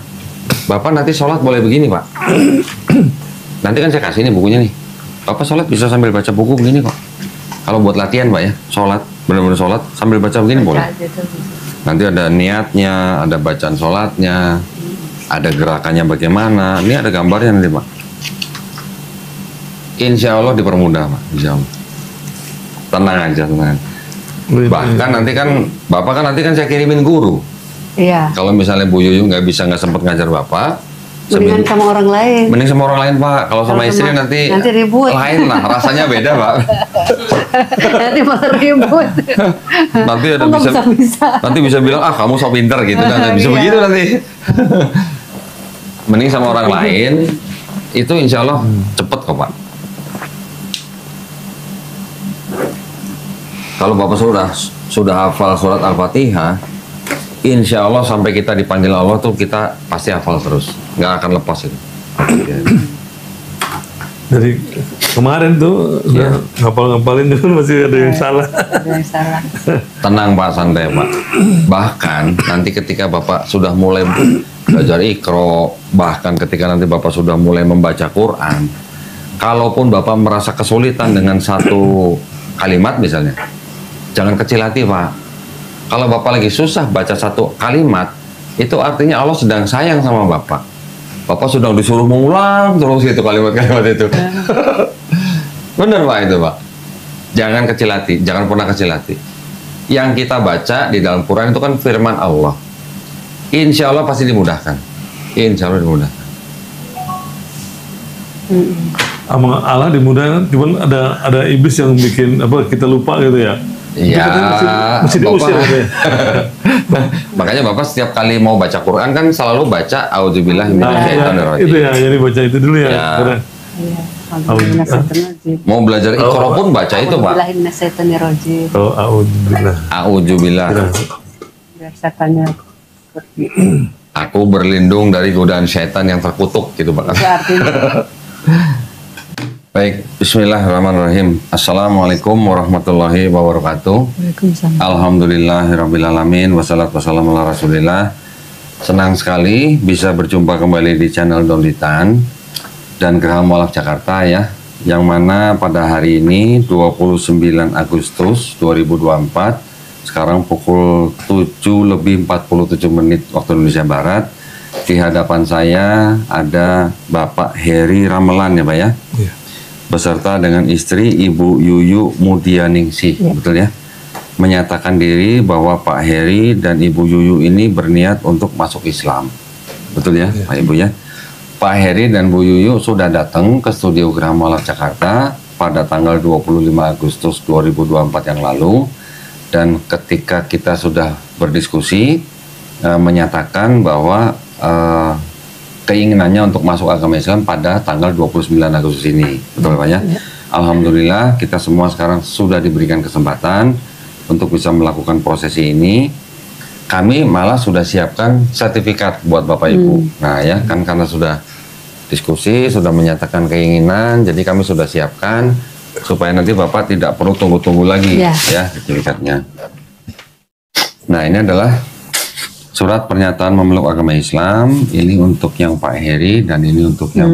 B: Bapak nanti sholat boleh begini, Pak. Nanti kan saya kasih nih bukunya nih. Bapak sholat bisa sambil baca buku begini kok. Kalau buat latihan, Pak ya, sholat, benar-benar sholat sambil baca begini boleh. Nanti ada niatnya, ada bacaan sholatnya, ada gerakannya bagaimana. Ini ada gambarnya nanti, Pak. Insya Allah dipermudah, Pak. Insya Allah. Tenang aja, tenang. Bahkan nanti kan Bapak nanti kan saya kirimin guru.
A: Iya.
B: Kalau misalnya Bu Yuyu nggak sempat ngajar Bapak,
A: Mendingan sama orang lain.
B: Mending sama orang lain Pak. Kalau sama istri nanti
A: ribut.
B: Lain lah, rasanya beda Pak.
A: Nanti malah ribut.
B: Nanti ada nanti bisa bilang kamu sok pinter gitu kan, bisa begitu nanti. Mending sama orang lain, itu insya Allah cepet kok Pak. Kalau Bapak sudah hafal surat Al-Fatihah, insya Allah sampai kita dipanggil Allah tuh kita pasti hafal terus, nggak akan lepas itu.
C: Dari kemarin tuh udah ngapalin itu masih ada yang salah.
A: Ada yang salah.
B: Tenang Pak, santai Pak. Bahkan nanti ketika Bapak sudah mulai belajar Iqra, bahkan ketika nanti Bapak sudah mulai membaca Quran, kalaupun Bapak merasa kesulitan dengan satu kalimat misalnya, jangan kecil hati Pak. Kalau Bapak lagi susah baca satu kalimat, itu artinya Allah sedang sayang sama Bapak. Bapak sudah disuruh mengulang terus gitu kalimat-kalimat itu. Bener Pak itu Pak. Jangan kecil hati, jangan pernah kecil hati. Yang kita baca di dalam Quran itu kan firman Allah. Insya Allah pasti dimudahkan. Insya Allah dimudahkan.
C: Sama Allah dimudahkan, cuman ada iblis yang bikin kita lupa gitu ya.
B: Iya,
C: mesti diusir ya.
B: Makanya Bapak setiap kali mau baca Quran kan selalu baca A'udzubillahi minasyaitonirrajim.
C: Itu ya, jadi baca itu dulu ya.
B: Mau belajar Iqra pun baca itu Pak.
C: Oh, A'udzubillah.
B: A'udzubillah.
A: Biar setannya pergi.
B: Aku berlindung dari godaan syaitan yang terkutuk gitu Pak. Baik, bismillahirrahmanirrahim. Assalamualaikum warahmatullahi wabarakatuh. Alhamdulillahirrabbilalamin. Wassalatu wassalamu ala rasulillah. Senang sekali bisa berjumpa kembali di channel Donditan dan Geraha Mualaf Jakarta ya. Yang mana pada hari ini 29 Agustus 2024, sekarang pukul 7:47 waktu Indonesia Barat. Di hadapan saya ada Bapak Heri Ramelan ya Pak ya. Iya. Beserta dengan istri Ibu Yuyu Mudianingsih, ya. Betul ya? Menyatakan diri bahwa Pak Heri dan Ibu Yuyu ini berniat untuk masuk Islam. Betul ya, Pak Ibu ya? Pak Heri dan Bu Yuyu sudah datang ke studio Geraha Mualaf Jakarta pada tanggal 25 Agustus 2024 yang lalu. Dan ketika kita sudah berdiskusi, menyatakan bahwa keinginannya untuk masuk agama Islam pada tanggal 29 Agustus ini. Betul Pak ya? Alhamdulillah kita semua sekarang sudah diberikan kesempatan untuk bisa melakukan prosesi ini. Kami malah sudah siapkan sertifikat buat Bapak Ibu. Nah ya kan karena sudah diskusi, sudah menyatakan keinginan, jadi kami sudah siapkan supaya nanti Bapak tidak perlu tunggu-tunggu lagi ya sertifikatnya. Nah ini adalah surat pernyataan memeluk agama Islam. Ini untuk yang Pak Heri dan ini untuk yang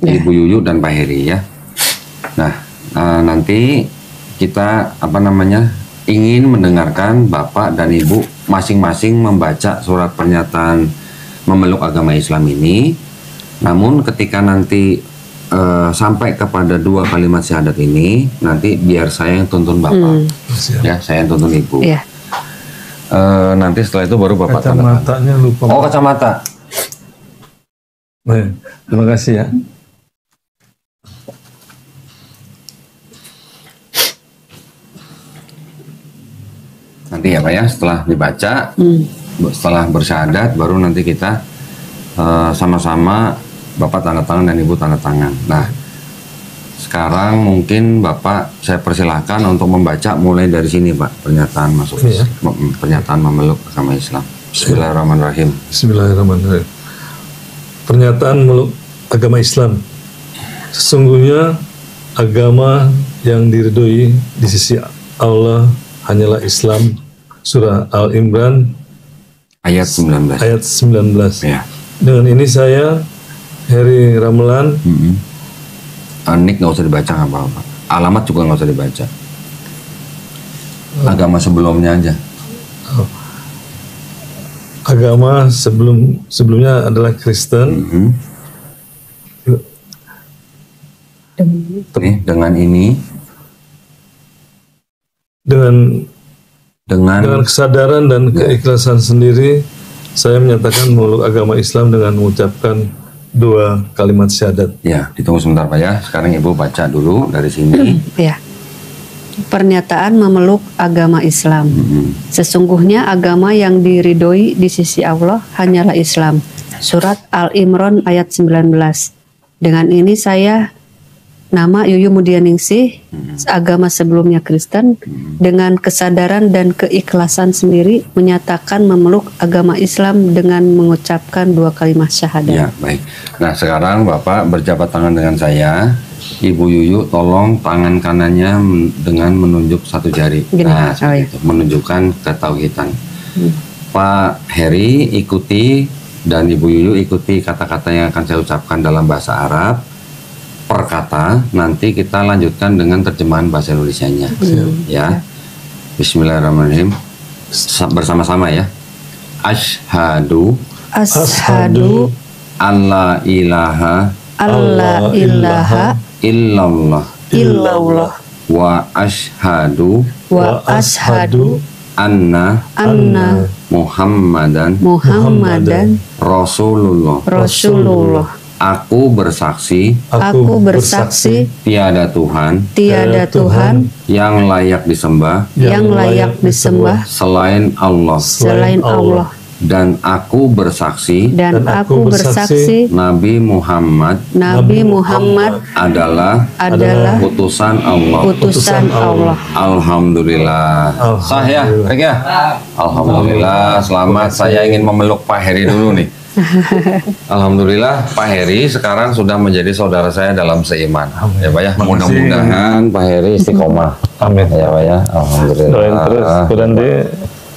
B: Ibu Yuyu dan Pak Heri ya. Nah, nanti kita ingin mendengarkan Bapak dan Ibu masing-masing membaca surat pernyataan memeluk agama Islam ini. Namun ketika nanti sampai kepada dua kalimat syahadat ini, nanti biar saya yang tuntun Bapak, ya saya yang tuntun Ibu. Yeah. Nanti setelah itu baru Bapak
C: kacamatanya lupa.
B: Oh kacamata.
C: Terima kasih ya.
B: Nanti ya Pak ya setelah dibaca, setelah bersyahadat baru nanti kita sama-sama Bapak tanda tangan dan Ibu tanda tangan. Nah sekarang mungkin Bapak saya persilahkan untuk membaca mulai dari sini Pak, pernyataan masuk pernyataan memeluk agama Islam. Bismillahirrahmanirrahim.
C: Bismillahirrahmanirrahim. Pernyataan memeluk agama Islam. Sesungguhnya agama yang diridhoi di sisi Allah hanyalah Islam. Surah Al-Imran
B: ayat 19.
C: Ayat 19.
B: Ya.
C: Dengan ini saya Heri Ramelan.
B: Nik nggak usah dibaca nggak apa-apa. Alamat juga nggak usah dibaca. Agama sebelumnya aja.
C: Agama sebelumnya adalah Kristen.
B: Dengan ini.
C: Dengan Dengan kesadaran dan keikhlasan sendiri, saya menyatakan memeluk agama Islam dengan mengucapkan 2 kalimat syahadat.
B: Ya, ditunggu sebentar Pak ya. Sekarang Ibu baca dulu dari sini.
A: Ya. Pernyataan memeluk agama Islam. Sesungguhnya agama yang diridhoi di sisi Allah hanyalah Islam. Surat Al-Imran ayat 19. Dengan ini saya, nama Yuyu Mudianingsih, agama sebelumnya Kristen, dengan kesadaran dan keikhlasan sendiri menyatakan memeluk agama Islam dengan mengucapkan 2 kalimat syahadat.
B: Ya, baik. Nah, sekarang Bapak berjabat tangan dengan saya. Ibu Yuyu tolong tangan kanannya dengan menunjuk 1 jari.
A: Gini,
B: Nah, seperti itu. Menunjukkan ketauhidan. Pak Heri ikuti dan Ibu Yuyu ikuti kata-kata yang akan saya ucapkan dalam bahasa Arab. Per kata, nanti kita lanjutkan dengan terjemahan bahasa Indonesianya. Ya. Bismillahirrahmanirrahim. Bersama-sama ya. Asyhadu alla ilaha illallah wa asyhadu anna Muhammadan Rasulullah. Aku bersaksi tiada Tuhan yang layak disembah selain Allah. Dan aku bersaksi Nabi Muhammad adalah utusan Allah. Alhamdulillah. Sah ya, Rek ya? Alhamdulillah. Selamat. Saya ingin memeluk Pak Heri dulu nih. Alhamdulillah Pak Heri sekarang sudah menjadi saudara saya dalam seiman. Ya Pak ya. Mudah-mudahan Pak Heri istiqomah.
C: Amin.
B: Ya Pak ya. Alhamdulillah.
C: Doain terus, Kodande.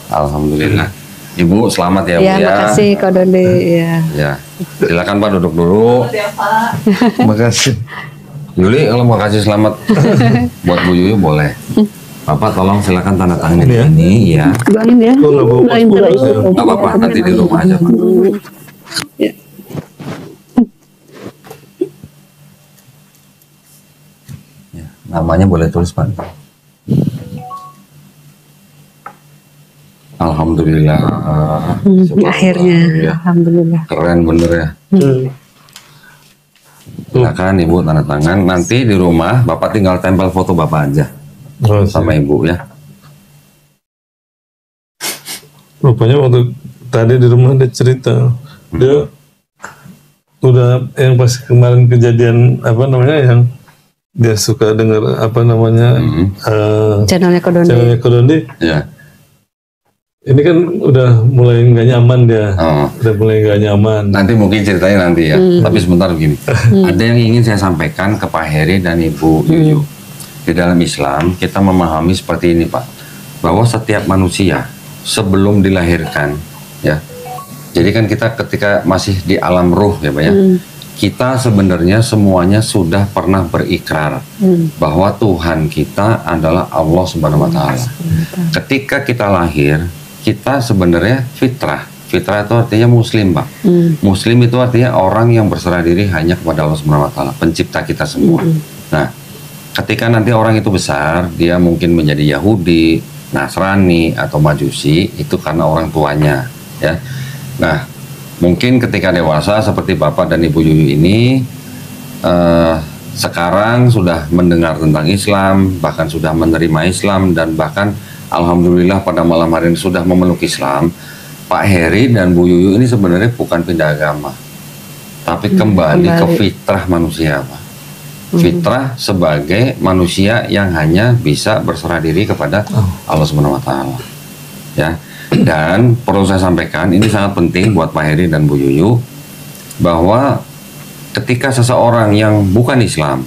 B: Alhamdulillah. Ibu selamat ya Bu ya.
A: Makasih Kodande ya.
B: Ya. Silakan Pak duduk dulu.
C: Makasih.
B: Yuli kalau mau kasih selamat buat Bu Yuyu boleh. Bapak tolong silakan tanda tangan ini ya.
A: Doain ya. Doain terus.
B: Nggak apa-apa, nanti di rumah aja Pak.
A: Ya.
B: Ya, namanya boleh tulis Pak. Alhamdulillah.
A: Akhirnya,
B: Ya.
A: alhamdulillah.
B: Keren bener ya. Silakan Ibu tanda tangan. Nanti di rumah Bapak tinggal tempel foto Bapak aja sama Ibu ya.
C: Rupanya waktu tadi di rumah dia cerita, dia udah yang pas kemarin kejadian apa namanya yang dia suka dengar apa namanya
A: Channelnya
C: Kodonde.
B: Ya.
C: Ini kan udah mulai nggak nyaman dia, udah mulai nggak nyaman.
B: Nanti mungkin ceritanya nanti ya. Tapi sebentar begini, ada yang ingin saya sampaikan ke Pak Heri dan Ibu Yuyu. Di dalam Islam kita memahami seperti ini Pak, bahwa setiap manusia sebelum dilahirkan, ya. Jadi kan kita ketika masih di alam ruh ya Pak ya, kita sebenarnya semuanya sudah pernah berikrar bahwa Tuhan kita adalah Allah Subhanahu Wa Taala. Ketika kita lahir, kita sebenarnya fitrah. Fitrah itu artinya Muslim Pak. Muslim itu artinya orang yang berserah diri hanya kepada Allah Subhanahu Wa Taala, pencipta kita semua. Nah, ketika nanti orang itu besar, dia mungkin menjadi Yahudi, Nasrani atau Majusi, itu karena orang tuanya, ya. Nah, mungkin ketika dewasa seperti Bapak dan Ibu Yuyu ini sekarang sudah mendengar tentang Islam, bahkan sudah menerima Islam, dan bahkan alhamdulillah pada malam hari ini sudah memeluk Islam. Pak Heri dan Bu Yuyu ini sebenarnya bukan pindah agama, tapi kembali ke fitrah manusia Pak. Fitrah sebagai manusia yang hanya bisa berserah diri kepada Allah Subhanahu Wa Taala. Ya. Dan perlu saya sampaikan, ini sangat penting buat Pak Heri dan Bu Yuyu, bahwa ketika seseorang yang bukan Islam,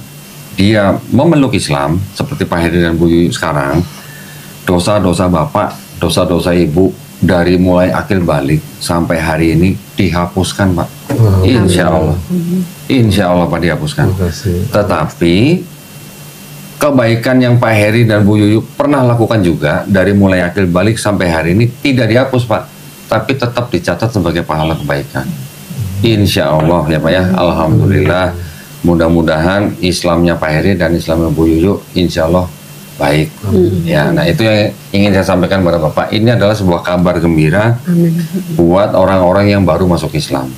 B: dia memeluk Islam, seperti Pak Heri dan Bu Yuyu sekarang, dosa-dosa Bapak, dosa-dosa Ibu, dari mulai akil balik sampai hari ini dihapuskan Pak. Insya Allah. Insya Allah Pak dihapuskan. Tetapi kebaikan yang Pak Heri dan Bu Yuyu pernah lakukan juga dari mulai akil balik sampai hari ini tidak dihapus Pak, tapi tetap dicatat sebagai pahala kebaikan. Insya Allah ya Pak ya. Alhamdulillah. Mudah-mudahan Islamnya Pak Heri dan Islamnya Bu Yuyu insya Allah baik. Ya, nah itu yang ingin saya sampaikan kepada Bapak. Ini adalah sebuah kabar gembira buat orang-orang yang baru masuk Islam.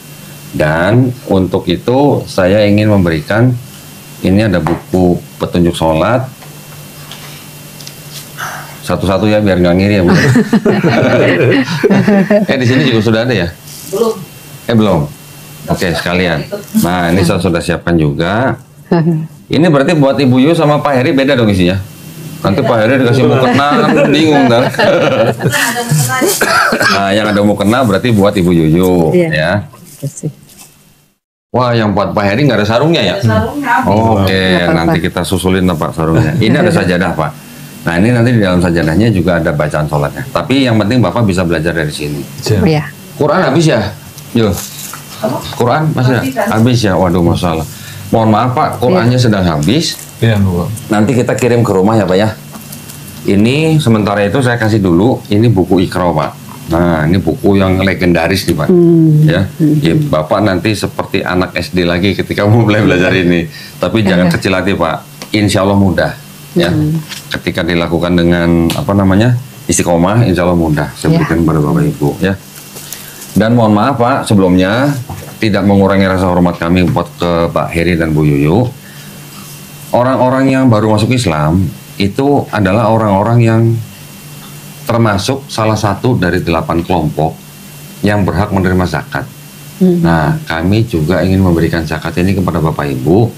B: Dan untuk itu saya ingin memberikan, ini ada buku petunjuk sholat. Satu-satu ya biar nggak ngiri ya Bu. Di sini juga sudah ada ya?
E: Belum.
B: Belum. Oke, sekalian. Nah, ini saya sudah siapkan juga. Ini berarti buat Ibu Yu sama Pak Heri beda dong isinya. Nanti Pak Heri dikasih mukena, bingung kan? Nah, yang ada mukena berarti buat Ibu Yuyu, ya. Wah, yang buat Pak Heri nggak ada sarungnya ya? Oke, nanti kita susulin Pak sarungnya. Ini ada sajadah Pak. Nah, ini nanti di dalam sajadahnya juga ada bacaan sholatnya. Tapi yang penting Bapak bisa belajar dari sini.
A: Iya.
B: Quran habis ya? Yo. Quran masih habis ya? Waduh, masalah. Mohon maaf Pak, Qurannya sedang habis.
C: Iya, Bu.
B: Nanti kita kirim ke rumah ya Pak ya. Ini sementara itu saya kasih dulu. Ini buku Iqra Pak. Nah, ini buku yang legendaris nih Pak. Ya, Bapak nanti seperti anak SD lagi ketika mulai belajar ini. Tapi jangan kecil hati Pak. Insya Allah mudah. Ya, ketika dilakukan dengan istiqomah, insya Allah mudah. Saya berikan kepada Bapak Ibu ya. Dan mohon maaf Pak, sebelumnya tidak mengurangi rasa hormat kami buat ke Pak Heri dan Bu Yuyu. Orang-orang yang baru masuk Islam itu adalah orang-orang yang termasuk salah satu dari 8 kelompok yang berhak menerima zakat. Nah, kami juga ingin memberikan zakat ini kepada Bapak Ibu.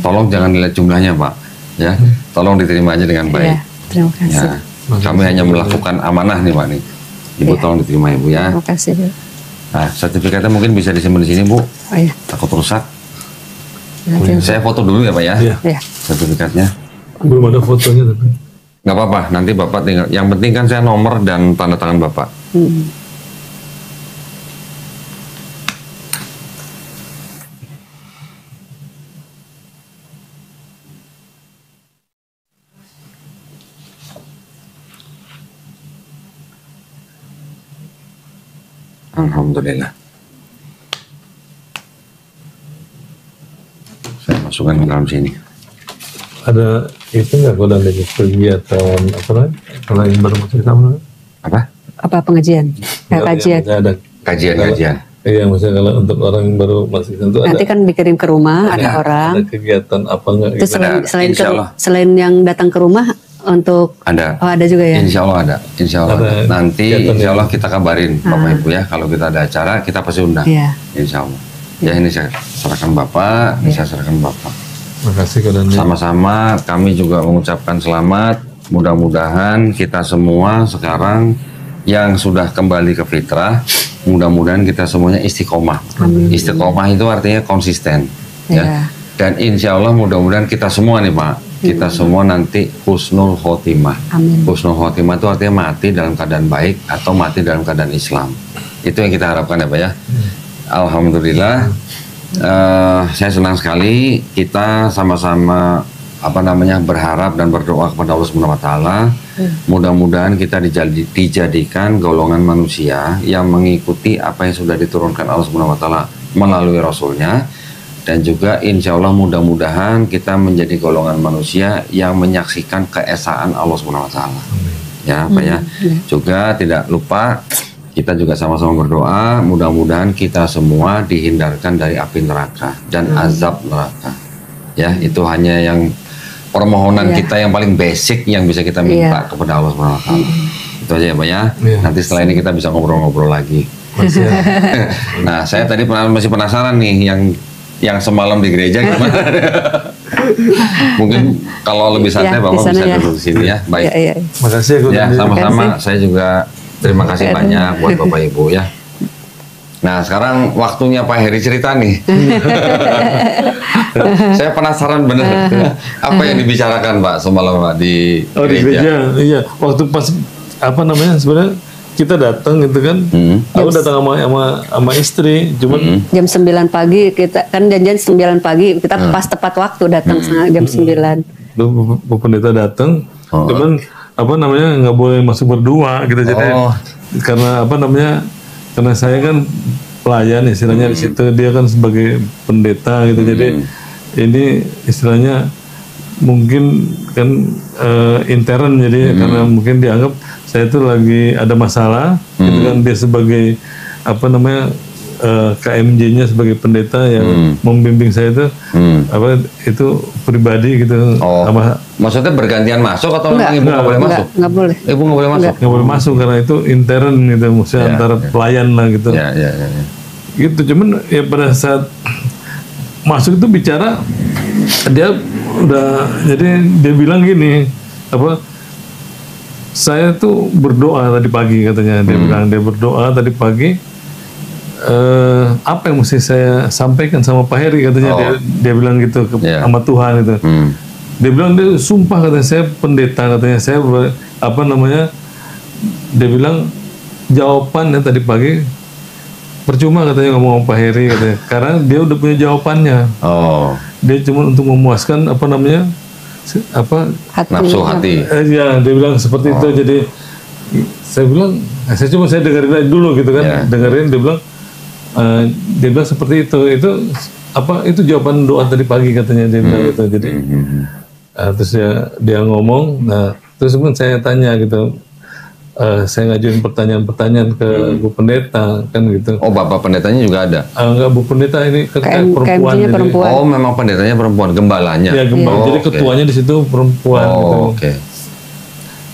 B: Tolong jangan dilihat jumlahnya Pak, ya. Tolong diterima aja dengan baik.
A: Terima kasih.
B: Ya, kami hanya melakukan amanah nih Pak nih. Ibu tolong diterima Ibu ya.
A: Terima kasih.
B: Nah, sertifikatnya mungkin bisa disimpan di sini Bu.
A: Oh iya.
B: Takut rusak.
A: Nanti.
B: Saya foto dulu ya Pak ya.
A: Iya.
B: Sertifikatnya.
C: Belum ada fotonya tapi.
B: Nggak apa-apa, nanti Bapak tinggal. Yang penting kan saya nomor dan tanda tangan Bapak. Alhamdulillah. Saya masukkan ke dalam sini.
C: Ada itu nggak kalau ada kegiatan apa lagi? Kalau yang baru masuk Islam
B: Apa?
A: Apa pengajian? Kajian.
C: Ada
B: Kajian.
C: Iya, maksudnya kalau untuk orang yang baru masuk Islam itu ada.
A: Nanti kan dikirim ke rumah, ada orang.
C: Ada kegiatan apa enggak?
A: Itu selain yang datang ke rumah untuk
B: Ada.
A: Oh, ada juga ya.
B: Insya Allah ada. Insya Allah ada. Nanti insya Allah kita kabarin Bapak Ibu ya. Kalau kita ada acara kita pasti undang.
A: Iya.
B: Insya Allah. Ya ini saya serahkan Bapak, ini saya serahkan Bapak.
C: Terima kasih Kodani.
B: Sama-sama kami juga mengucapkan selamat. Mudah-mudahan kita semua sekarang yang sudah kembali ke fitrah, mudah-mudahan kita semuanya istiqomah. Istiqomah itu artinya konsisten. Ya. Dan insya Allah mudah-mudahan kita semua nih Pak, kita semua nanti husnul khotimah. Husnul khotimah itu artinya mati dalam keadaan baik atau mati dalam keadaan Islam. Itu yang kita harapkan ya Pak ya. Alhamdulillah, saya senang sekali kita sama-sama berharap dan berdoa kepada Allah Subhanahu wa taala. Mudah-mudahan kita dijadikan golongan manusia yang mengikuti apa yang sudah diturunkan Allah Subhanahu wa taala melalui Rasulnya, dan juga insya Allah mudah-mudahan kita menjadi golongan manusia yang menyaksikan keesaan Allah Subhanahu wa taala. Ya, Pak ya. Juga tidak lupa kita juga sama-sama berdoa mudah-mudahan kita semua dihindarkan dari api neraka dan azab neraka. Ya, itu hanya yang permohonan kita yang paling basic yang bisa kita minta kepada Allah Subhanahu wa taala. Itu aja ya Pak ya. Nanti setelah ini kita bisa ngobrol-ngobrol lagi. Nah, saya tadi masih penasaran nih yang semalam di gereja gimana? Mungkin kalau lebih santai Bapak bisa duduk di sini ya. Baik.
C: Makasih
B: ya, sama-sama. Saya juga terima kasih banyak buat Bapak Ibu ya. Nah, sekarang waktunya Pak Heri cerita nih. Saya penasaran bener apa yang dibicarakan Pak semalam Pak di gereja.
C: Iya, waktu pas sebenarnya kita datang gitu kan. Aku datang sama istri, cuman
A: jam 9 pagi kita kan janjian 9 pagi, kita pas tepat waktu datang jam 9.
C: Bu Pendeta datang, cuman nggak boleh masuk berdua gitu, jadi karena karena saya kan pelayan istilahnya di situ, dia kan sebagai pendeta gitu, jadi ini istilahnya mungkin kan intern jadi karena mungkin dianggap saya itu lagi ada masalah gitu kan, dia sebagai apa namanya KMJ-nya sebagai pendeta yang membimbing saya itu apa itu pribadi gitu.
B: Maksudnya bergantian masuk atau memang ibu nggak boleh masuk?
A: Nggak boleh.
B: Ibu nggak boleh masuk?
C: Nggak boleh masuk karena itu intern gitu, maksudnya antara pelayan lah gitu. Gitu, cuman ya pada saat masuk itu bicara dia udah, jadi dia bilang gini apa, saya tuh berdoa tadi pagi katanya, dia bilang dia berdoa tadi pagi, apa yang mesti saya sampaikan sama Pak Heri katanya, dia bilang gitu sama Tuhan gitu. Dia bilang dia sumpah katanya, saya pendeta katanya, saya apa namanya, dia bilang jawabannya tadi pagi percuma katanya ngomong sama Pak Heri katanya, karena dia udah punya jawabannya. Dia cuma untuk memuaskan apa namanya, apa
B: nafsu hati.
C: Ya dia bilang seperti itu. Jadi saya bilang, saya dengerin aja dulu gitu kan, dengerin. Dia bilang seperti itu apa, itu jawaban doa tadi pagi katanya, dia bilang gitu. Jadi terus dia ngomong, nah terus kemudian saya tanya gitu, saya ngajuin pertanyaan-pertanyaan ke Bu Pendeta kan gitu.
B: Bapak pendetanya juga ada?
C: Enggak, Bu Pendeta ini perempuan.
A: Perempuan.
B: Memang pendetanya perempuan, gembalanya.
C: Ya gembala. Jadi ketuanya di situ perempuan gitu.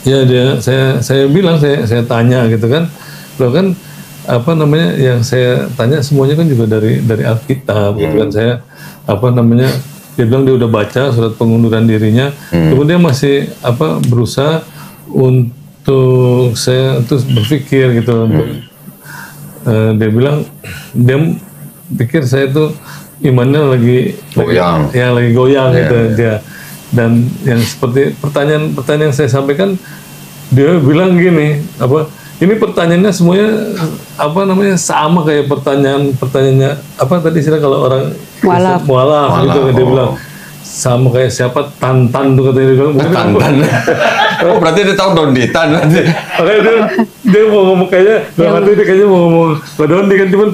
C: Ya saya bilang, saya tanya gitu kan, loh kan apa namanya yang saya tanya semuanya kan juga dari Alkitab gitu kan. Saya apa namanya, dia bilang dia udah baca surat pengunduran dirinya, kemudian masih apa berusaha untuk saya terus berpikir gitu. Dia bilang dia pikir saya tuh imannya lagi goyang, lagi goyang gitu dia. Dan yang seperti pertanyaan yang saya sampaikan, dia bilang gini, apa ini pertanyaannya semuanya apa namanya sama kayak pertanyaannya apa tadi sih kalau orang mualaf gitu. Dia bilang sama kayak siapa, Tantan tuh katanya, dia bilang.
B: Tantan. Berarti dia tahu Donditan nanti.
C: Dia mau ngomong kayaknya, dia kayaknya mau ngomong Pak Dondi kan, cuman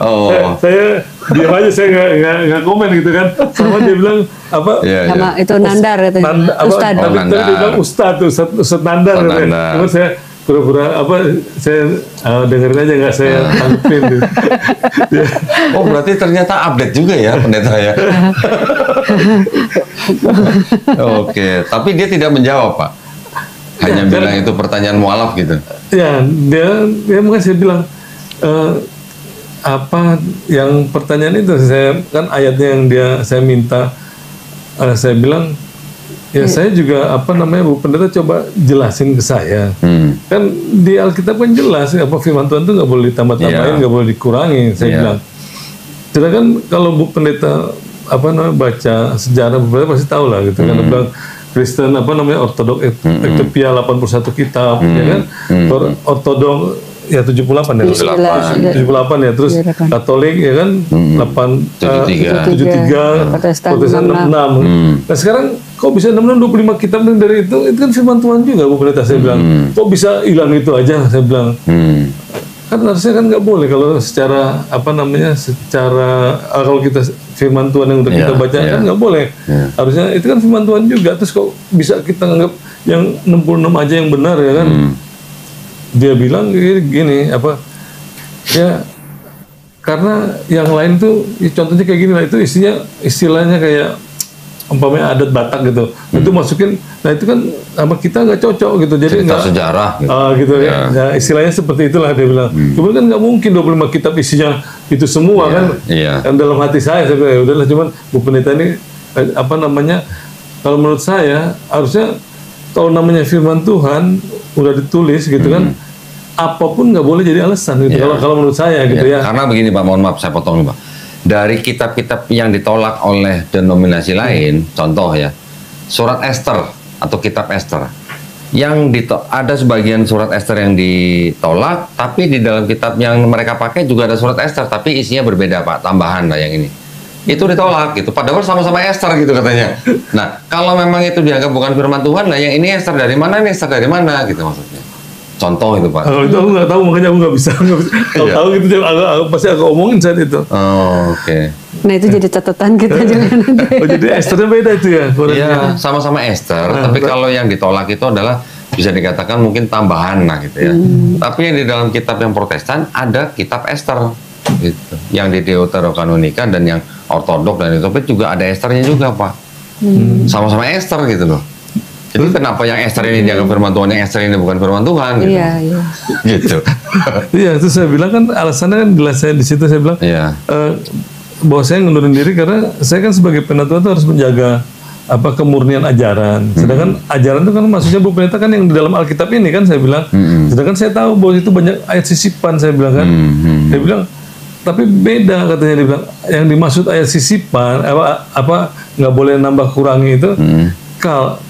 C: saya diam aja, saya nggak komen gitu kan. Sama dia bilang apa?
A: Sama itu Nandar itu. Ustadz.
C: Dia bilang Ustadz Nandar. Cuman saya pura-pura apa, saya dengerin aja, nggak saya tanggepin gitu.
B: Berarti ternyata update juga ya pendeta ya. Tapi dia tidak menjawab Pak, hanya bilang itu pertanyaan mualaf gitu.
C: Ya dia mungkin saya bilang apa yang pertanyaan itu, saya kan ayatnya yang saya minta, saya bilang ya saya juga apa namanya, Bu Pendeta coba jelasin ke saya. Kan di Alkitab kan jelas apa firman Tuhan itu nggak boleh ditambah-tambahin, nggak boleh dikurangi. Saya bilang. Sedangkan kalau Bu Pendeta apa namanya baca sejarah, Bu Pendeta pasti tahu lah gitu kan. Bilang Kristen apa namanya Ortodok Ethiopia 81 kitab, ya kan. Ortodok ya 78 ya. 78 ya. Terus Katolik ya kan 73, Protestan 66. Nah sekarang kok bisa 25 kitab dari itu kan firman Tuhan juga, Bu Pendeta. Saya bilang, kok bisa hilang itu aja, saya bilang. Kan harusnya kan nggak boleh kalau secara apa namanya, secara kalau kita firman Tuhan yang udah kita baca kan nggak boleh. Harusnya itu kan firman Tuhan juga, terus kok bisa kita anggap yang 66 aja yang benar ya kan. Dia bilang gini apa ya, karena yang lain tuh contohnya kayak gini lah, itu istilahnya kayak umpamanya adat Batak gitu, itu masukin, nah itu kan sama kita nggak cocok gitu, jadi nggak
B: sejarah
C: gitu ya. Nah, istilahnya seperti itulah dia bilang. Cuman kan nggak mungkin 25 kitab isinya itu semua kan. Dan dalam hati saya bilang ya udahlah, cuman Bu Pendeta ini apa namanya, kalau menurut saya harusnya kalau namanya firman Tuhan udah ditulis gitu kan, apapun nggak boleh jadi alasan gitu. Kalau menurut saya gitu ya.
B: Karena begini Pak, mohon maaf saya potong nih Pak. Dari kitab-kitab yang ditolak oleh denominasi lain, contoh ya, surat Esther atau kitab Esther, yang ada sebagian surat Esther yang ditolak, tapi di dalam kitab yang mereka pakai juga ada surat Esther, tapi isinya berbeda Pak, tambahan lah yang ini. Itu ditolak gitu, padahal sama-sama Esther gitu katanya. Nah, kalau memang itu dianggap bukan firman Tuhan, lah yang ini Esther dari mana, ini Esther dari mana gitu maksudnya. contoh itu Pak.
C: Kalau itu aku nggak tahu, makanya aku nggak bisa. Kalau tahu gitu pasti aku omongin saat itu.
B: Oh, oke.
A: Nah itu jadi catatan kita juga nanti.
C: Oh, jadi esternya beda itu ya?
B: Iya, sama-sama ester, tapi kalau yang ditolak itu adalah bisa dikatakan mungkin tambahan lah gitu ya. Tapi yang di dalam kitab yang Protestan ada kitab Ester gitu. Yang di Deuterokanonika dan yang ortodok dan itu juga ada esternya juga Pak. Sama-sama Ester gitu loh. Jadi kenapa yang Ester ini dianggap firman Tuhan, yang Ester ini bukan firman Tuhan gitu.
A: Iya, iya.
B: Gitu.
C: Iya, itu saya bilang kan alasannya kan jelas, saya di situ saya bilang bahwa saya ngundurin diri karena saya kan sebagai penatua itu harus menjaga kemurnian ajaran. Sedangkan ajaran itu kan maksudnya Bu Pendeta kan yang di dalam Alkitab ini kan saya bilang. Sedangkan saya tahu bahwa itu banyak ayat sisipan saya bilang kan. Dia bilang tapi beda katanya, dia bilang yang dimaksud ayat sisipan nggak boleh nambah kurangi itu.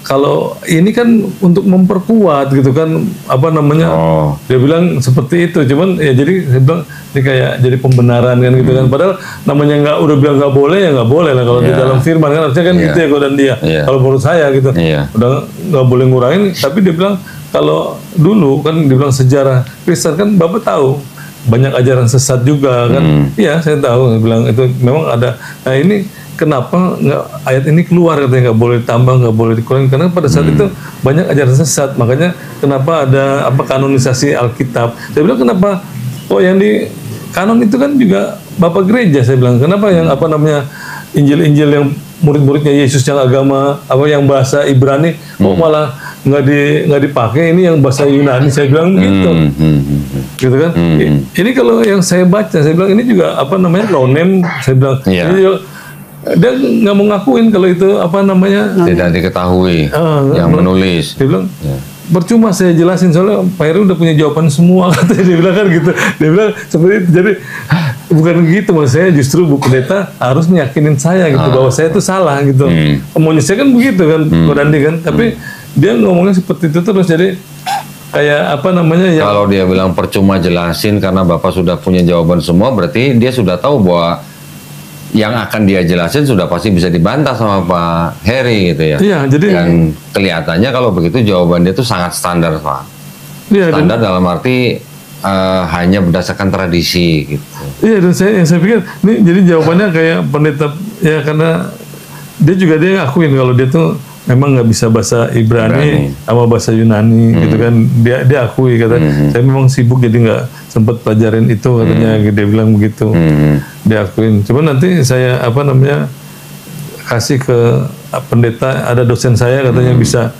C: Kalau ini kan untuk memperkuat gitu kan dia bilang seperti itu, cuman ya jadi saya bilang ini kayak jadi pembenaran kan gitu kan, padahal namanya udah bilang nggak boleh ya nggak boleh lah kalau di dalam firman kan harusnya kan gitu ya dan dia kalau menurut saya gitu udah nggak boleh ngurangin, tapi dia bilang kalau dulu kan dia bilang sejarah Kristen kan Bapak tahu banyak ajaran sesat juga kan, iya saya tahu, dia bilang itu memang ada. Nah ini kenapa ayat ini keluar katanya nggak boleh ditambah, nggak boleh dikurangi, karena pada saat itu banyak ajaran sesat, makanya kenapa ada kanonisasi Alkitab. Saya bilang kenapa yang di kanon itu kan juga Bapak Gereja, saya bilang kenapa yang Injil-Injil yang murid-muridnya Yesus yang agama yang bahasa Ibrani malah nggak dipakai, ini yang bahasa Yunani, saya bilang begitu. Gitu kan. Ini kalau yang saya baca, saya bilang ini juga lonem, saya bilang ini juga, dia nggak mau ngakuin kalau itu
B: tidak diketahui yang menulis.
C: Dia bilang percuma saya jelasin soalnya Pak Heru udah punya jawaban semua, katanya dia bilang kan gitu. Dia bilang seperti itu. Jadi bukan gitu, maksud saya justru Bu Pendeta harus meyakinin saya gitu bahwa saya itu salah gitu. Maunya saya kan begitu kan, Kodandi kan. Tapi dia ngomongnya seperti itu terus, jadi kayak
B: kalau dia bilang percuma jelasin karena Bapak sudah punya jawaban semua, berarti dia sudah tahu bahwa yang akan dia jelasin sudah pasti bisa dibantah sama Pak Heri gitu ya.
C: Iya, jadi
B: dan kelihatannya kalau begitu jawaban dia itu sangat standar Pak.
C: Iya,
B: standar dalam arti hanya berdasarkan tradisi gitu.
C: Iya, dan saya pikir ini jadi jawabannya kayak pendeta ya, karena dia ngakuin kalau dia tuh memang nggak bisa bahasa Ibrani sama bahasa Yunani gitu kan, dia akui katanya saya memang sibuk jadi nggak sempat pelajarin itu katanya, dia bilang begitu. Dia akuin, cuman nanti saya kasih ke pendeta, ada dosen saya katanya bisa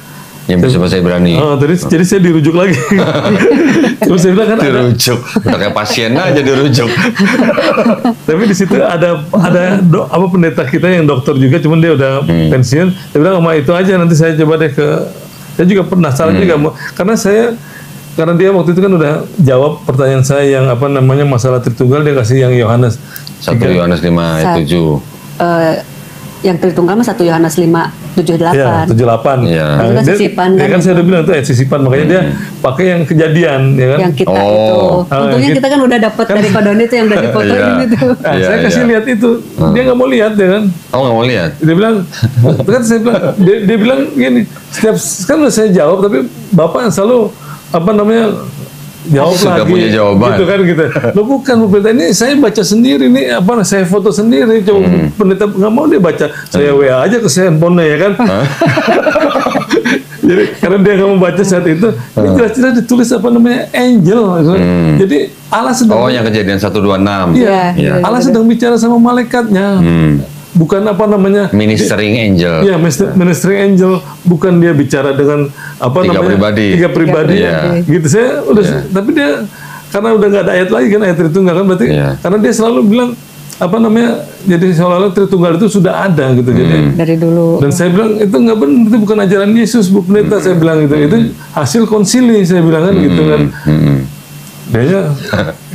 B: yang bisa bahasa Ibrani.
C: Jadi saya dirujuk lagi. Terus saya bilang kan
B: dirujuk, udah kayak pasien aja dirujuk.
C: Tapi di situ ada pendeta kita yang dokter juga, cuman dia udah pensiun. Dia bilang sama itu aja, nanti saya coba deh saya juga penasaran juga, karena dia waktu itu kan udah jawab pertanyaan saya yang masalah Tritunggal, dia kasih yang Yohanes
B: 1 Yohanes 5:7.
A: Yang Tritunggal mah 1 Yohanes 5:7-8.
C: Ya, 7:8.
B: Ya.
A: Itu kan sisipan
C: dia kan saya udah bilang itu sisipan, makanya dia pakai yang kejadian ya kan.
A: Yang kita itu. Untungnya kita kan udah dapat dari Kodoni itu yang udah difotoin itu.
C: Saya kasih lihat itu. Dia nggak mau lihat ya kan.
B: Oh, nggak mau lihat.
C: Dia bilang kan saya bilang dia bilang gini, setiap kan udah saya jawab tapi Bapak selalu jawab
B: sudah
C: lagi,
B: punya jawaban
C: gitu kan gitu. Loh bukan Bu Pendeta, ini saya baca sendiri nih, saya foto sendiri, coba Pendeta nggak mau dia baca, saya WA aja ke handphone-nya ya kan. Jadi karena dia nggak mau baca saat itu, ini jelas-jelas ditulis angel. Jadi Allah sedang
B: yang kejadian 1:26.
C: Iya, Allah sedang bicara sama malaikatnya. Bukan
B: ministering angel.
C: Iya, ministering angel, bukan dia bicara dengan tiga pribadi. Gitu saya udah, tapi dia karena udah nggak ada ayat lagi kan, ayat Tritunggal kan, berarti karena dia selalu bilang jadi seolah-olah Tritunggal itu sudah ada gitu. Jadi
A: dari dulu.
C: Dan saya bilang itu nggak benar, itu bukan ajaran Yesus Bu Pendeta, saya bilang itu hasil konsili, saya bilang kan gitu kan. Dia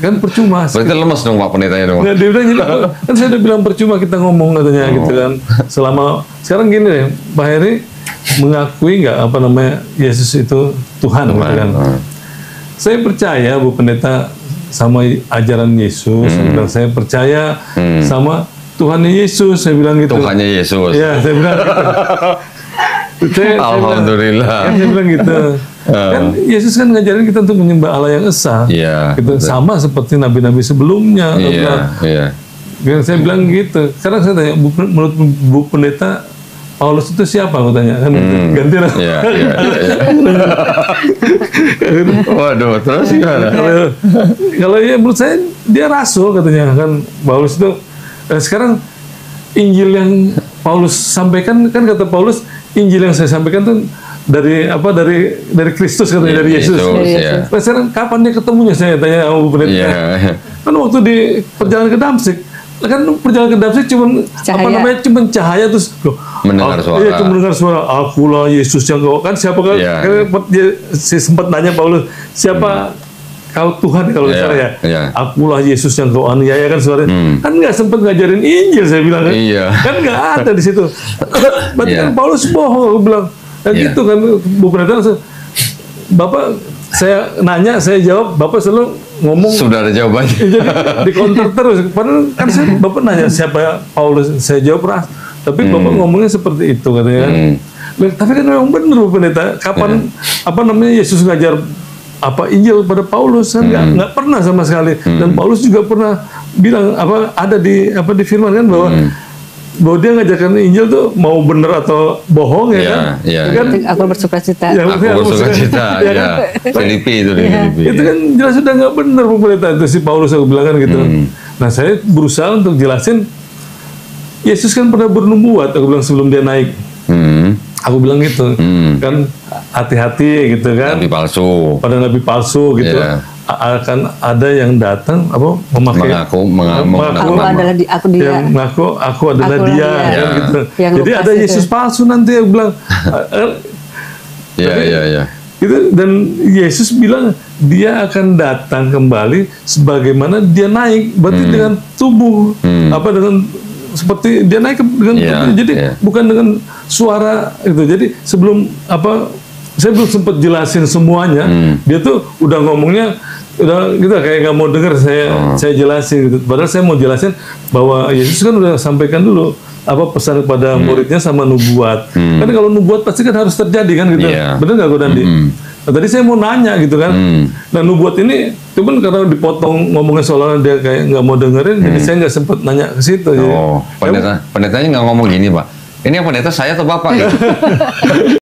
C: kan percuma.
B: Berarti lemes dong Pak Pendetanya dong.
C: Dia bilang gini, kan saya udah bilang percuma kita ngomong katanya gitu kan. Sekarang gini deh, Pak Heri mengakui nggak Yesus itu Tuhan gitu kan. Saya percaya Bu Pendeta sama ajaran Yesus. Saya percaya sama Tuhannya Yesus, saya bilang gitu.
B: Tuhannya Yesus.
C: Ya, saya bilang gitu.
B: Alhamdulillah.
C: Saya bilang gitu. Kan Yesus kan ngajarin kita untuk menyembah Allah yang esa.
B: Iya.
C: Gitu. Sama seperti nabi-nabi sebelumnya.
B: Iya.
C: Saya bilang gitu. Sekarang saya tanya, menurut Bu Pendeta, Paulus itu siapa? Aku tanya kan, ganti lah.
B: Iya. Waduh, terus gimana?
C: Kalau ya menurut saya dia rasul katanya kan, Paulus itu. Sekarang Injil yang Paulus sampaikan kan, kata Paulus, Injil yang saya sampaikan tuh dari Kristus katanya, dari Yesus.
B: Ya.
C: Nah, sekarang kapan dia ketemunya, saya tanya sama Bu Pendeta. Kan waktu di perjalanan ke Damsyik, kan perjalanan ke Damsyik cuma cahaya terus
B: mendengar suara.
C: Iya, cuma mendengar suara. Akulah Yesus yang kau, kan siapa kan? Dia sempat nanya Paulus, siapa kau Tuhan kalau misalnya akulah Yesus yang kau aniaya, kan suaranya. Kan nggak sempat ngajarin Injil, saya bilang kan. Kan nggak ada di situ. Berarti kan Paulus bohong, aku bilang. Dan gitu kan Bu Pendeta langsung, Bapak, saya nanya, saya jawab, Bapak selalu ngomong
B: sudah ada jawabannya.
C: Jadi di counter terus. Padahal kan Bapak nanya siapa Paulus, saya jawab ras. Tapi Bapak ngomongnya seperti itu katanya kan. Tapi kan memang benar Bu Pendeta. Kapan Yesus ngajar Injil pada Paulus kan nggak pernah sama sekali. Dan Paulus juga pernah bilang ada di firman kan bahwa dia ngajarkan Injil tuh mau benar atau bohong ya kan?
A: Aku bersukacita.
B: Aku bersukacita, ya. Filipi itu Filipi.
C: Itu kan jelas sudah nggak benar Bu Pendeta, itu si Paulus, aku bilang kan gitu. Nah, saya berusaha untuk jelasin, Yesus kan pernah bernubuat, aku bilang, sebelum dia naik. Aku bilang gitu, kan hati-hati gitu kan.
B: Nabi palsu.
C: Pada nabi palsu gitu. Akan ada yang datang mengaku
A: adalah aku dia.
C: Aku adalah dia. Kan, gitu. Jadi ada Yesus palsu nanti, aku bilang. Gitu, dan Yesus bilang dia akan datang kembali sebagaimana dia naik, berarti dengan tubuh dengan seperti dia naik dengan tubuh, jadi bukan dengan suara itu. Jadi sebelum saya belum sempat jelasin semuanya, dia tuh udah ngomongnya udah gitu kayak nggak mau dengar saya jelasin gitu. Padahal saya mau jelasin bahwa Yesus kan udah sampaikan dulu pesan kepada muridnya sama nubuat. Kan kalau nubuat pasti kan harus terjadi kan gitu. Benar nggak Dandi? Nah, tadi saya mau nanya gitu kan. Nah, nubuat ini cuman karena dipotong ngomongnya soalnya dia kayak nggak mau dengerin, jadi saya nggak sempat nanya ke situ.
B: Pendetanya nggak ngomong gini, Pak. Ini yang pendeta saya atau Bapak gitu.